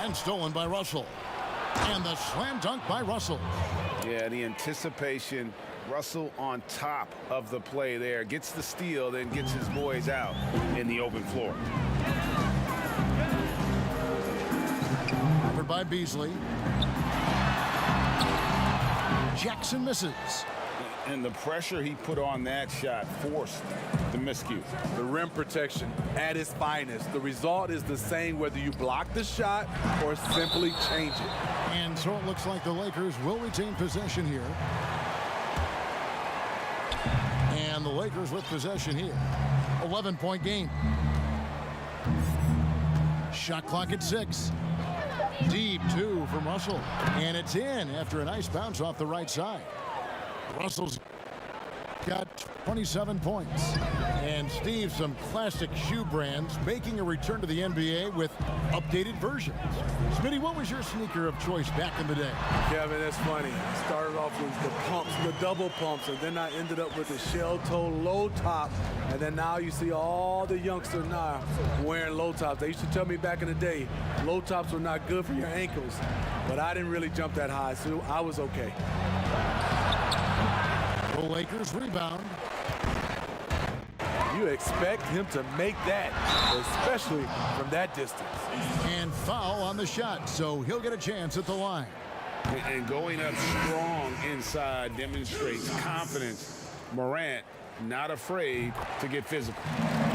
and stolen by Russell. And the slam dunk by Russell. Yeah, the anticipation. Russell on top of the play there. Gets the steal, then gets his boys out in the open floor. Covered by Beasley. Jackson misses. And the pressure he put on that shot forced the miscue. The rim protection at its finest. The result is the same whether you block the shot or simply change it. And so it looks like the Lakers will retain possession here. And the Lakers with possession here. 11-point game. Shot clock at 6. Deep 2 from Russell. And it's in after a nice bounce off the right side. Russell's got 27 points. And Steve, some classic shoe brands making a return to the NBA with updated versions. Smitty, what was your sneaker of choice back in the day? Kevin, that's funny. I started off with the pumps, the double pumps, and then I ended up with the shell-toe low top. And then now you see all the youngsters now wearing low tops. They used to tell me back in the day, low tops were not good for your ankles. But I didn't really jump that high, so I was okay. The Lakers rebound. You expect him to make that, especially from that distance. And foul on the shot, so he'll get a chance at the line. And going up strong inside demonstrates confidence. Morant not afraid to get physical.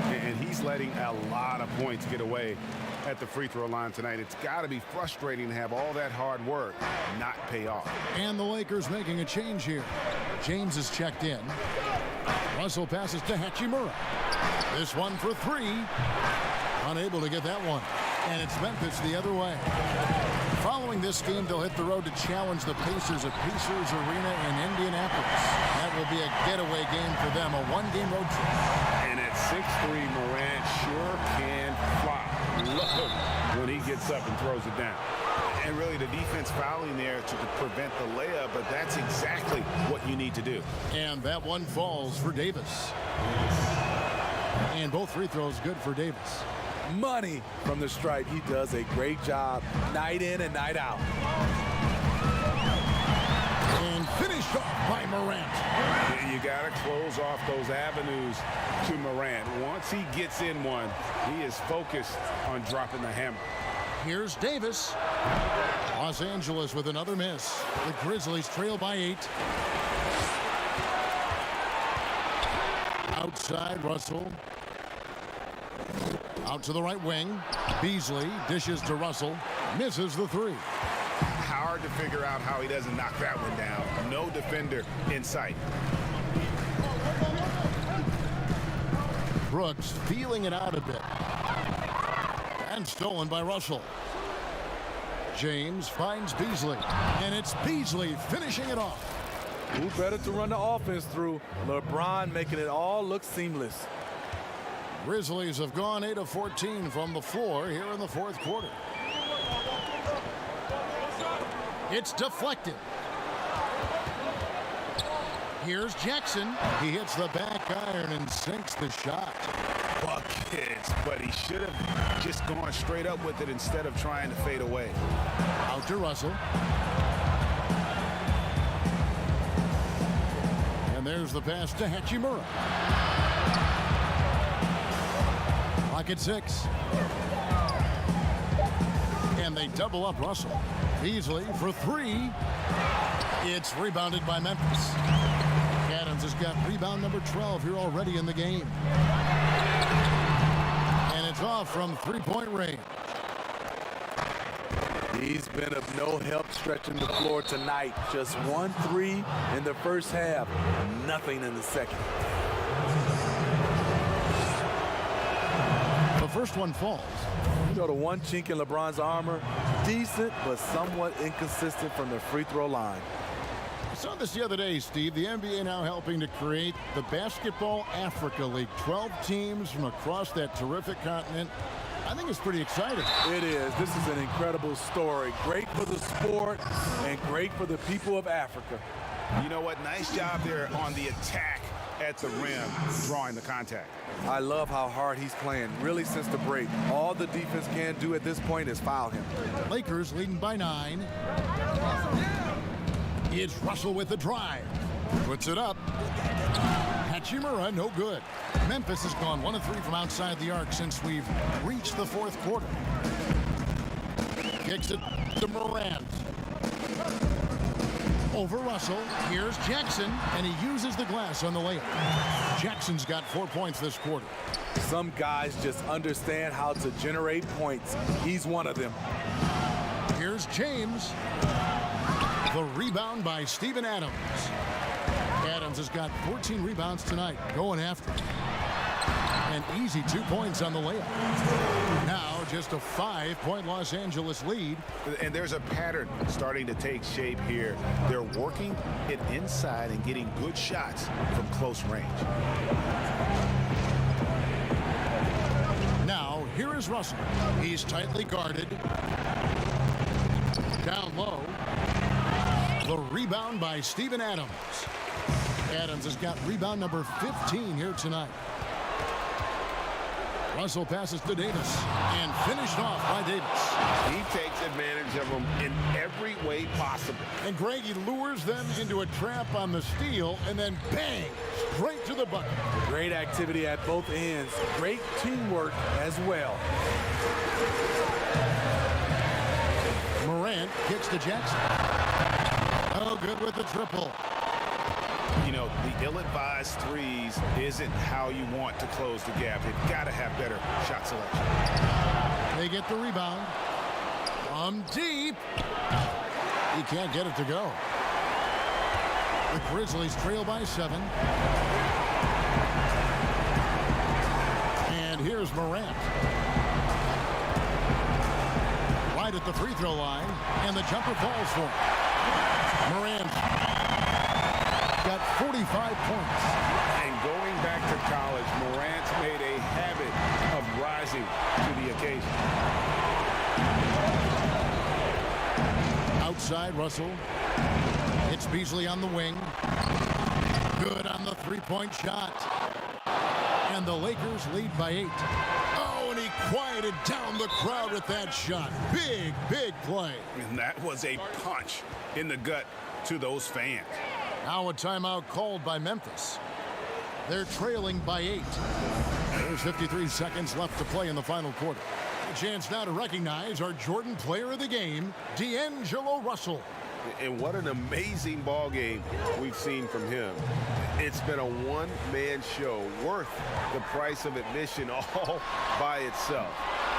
And he's letting a lot of points get away at the free throw line tonight. It's got to be frustrating to have all that hard work not pay off. And the Lakers making a change here. James is checked in. Russell passes to Hachimura. This one for 3. Unable to get that one. And it's Memphis the other way. Following this game, they'll hit the road to challenge the Pacers at Pacers Arena in Indianapolis. That will be a getaway game for them, a one-game road trip. And at 6'3", Morant sure can fly. Look when he gets up and throws it down. And really the defense fouling there to prevent the layup, but that's exactly what you need to do. And that one falls for Davis. And both free throws good for Davis. Money from the stripe. He does a great job night in and night out. And finished off by Morant. You got to close off those avenues to Morant. Once he gets in one, he is focused on dropping the hammer. Here's Davis. Los Angeles with another miss. The Grizzlies trail by 8. Outside, Russell. Out to the right wing. Beasley dishes to Russell. Misses the 3. Hard to figure out how he doesn't knock that one down. No defender in sight. Brooks feeling it out a bit. And stolen by Russell. James finds Beasley. And it's Beasley finishing it off. Who better to run the offense through? LeBron making it all look seamless. Grizzlies have gone 8 of 14 from the floor here in the fourth quarter. It's deflected. Here's Jackson. He hits the back iron and sinks the shot. Buckets, but he should have just gone straight up with it instead of trying to fade away. Out to Russell. And there's the pass to Hachimura. Clock at 6. And they double up Russell. Beasley for 3. It's rebounded by Memphis. Adams has got rebound number 12 here already in the game. And it's off from three-point range. He's been of no help stretching the floor tonight. Just 1 3 in the first half. Nothing in the second. The first one falls. You know, the one chink in LeBron's armor, decent but somewhat inconsistent from the free throw line. I saw this the other day, Steve. The NBA now helping to create the Basketball Africa League. 12 teams from across that terrific continent. I think it's pretty exciting. It is. This is an incredible story. Great for the sport and great for the people of Africa. You know what? Nice job there on the attack at the rim, drawing the contact. I love how hard he's playing, really since the break. All the defense can do at this point is foul him. Lakers leading by 9. It's Russell with the drive. Puts it up. Hachimura, no good. Memphis has gone 1 of 3 from outside the arc since we've reached the fourth quarter. Kicks it to Morant. Over Russell. Here's Jackson, and he uses the glass on the layup. Jackson's got 4 points this quarter. Some guys just understand how to generate points. He's one of them. Here's James. The rebound by Steven Adams. Adams has got 14 rebounds tonight, going after it. An easy 2 points on the layup. Now just a 5-point Los Angeles lead. And there's a pattern starting to take shape here. They're working it inside and getting good shots from close range. Now here is Russell. He's tightly guarded. Down low. The rebound by Steven Adams. Adams has got rebound number 15 here tonight. Russell passes to Davis and finished off by Davis. He takes advantage of them in every way possible. And Greg, he lures them into a trap on the steal and then bang, straight to the bucket. Great activity at both ends. Great teamwork as well. Morant kicks to Jackson. Oh, good with the triple. You know, the ill-advised threes isn't how you want to close the gap. They've got to have better shot selection. They get the rebound. From deep. He can't get it to go. The Grizzlies trail by 7. And here's Morant. Right at the free throw line. And the jumper falls for him. Morant got 45 points. And going back to college, Morant's made a habit of rising to the occasion. Outside, Russell. It's Beasley on the wing. Good on the three-point shot. And the Lakers lead by 8. Oh, and he quieted down the crowd with that shot. Big, big play. And that was a punch in the gut to those fans. Now a timeout called by Memphis. They're trailing by 8. There's 53 seconds left to play in the final quarter. A chance now to recognize our Jordan Player of the Game, D'Angelo Russell. And what an amazing ball game we've seen from him. It's been a one-man show worth the price of admission all by itself.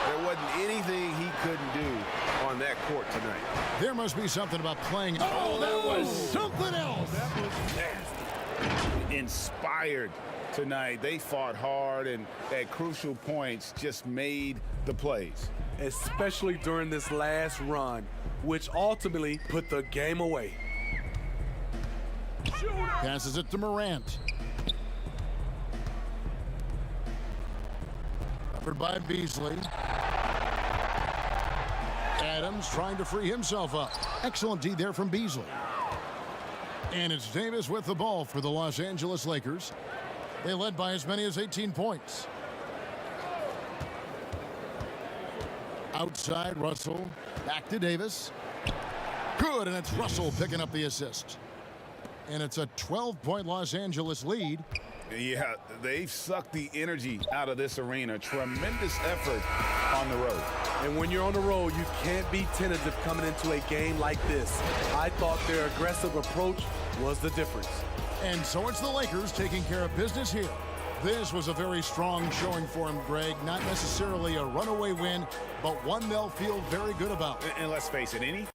There wasn't anything he couldn't do on that court tonight. There must be something about playing. Oh, that was something else. That was nasty. Inspired tonight. They fought hard and at crucial points just made the plays. Especially during this last run, which ultimately put the game away. Passes it to Morant. Covered by Beasley. Adams trying to free himself up. Excellent D there from Beasley. And it's Davis with the ball for the Los Angeles Lakers. They led by as many as 18 points. Outside, Russell. Back to Davis. Good, and it's Russell picking up the assist. And it's a 12-point Los Angeles lead. Yeah, they've sucked the energy out of this arena. Tremendous effort on the road. And when you're on the road, you can't be tentative coming into a game like this. I thought their aggressive approach was the difference. And so it's the Lakers taking care of business here. This was a very strong showing for him, Greg. Not necessarily a runaway win, but one they'll feel very good about. And let's face it, any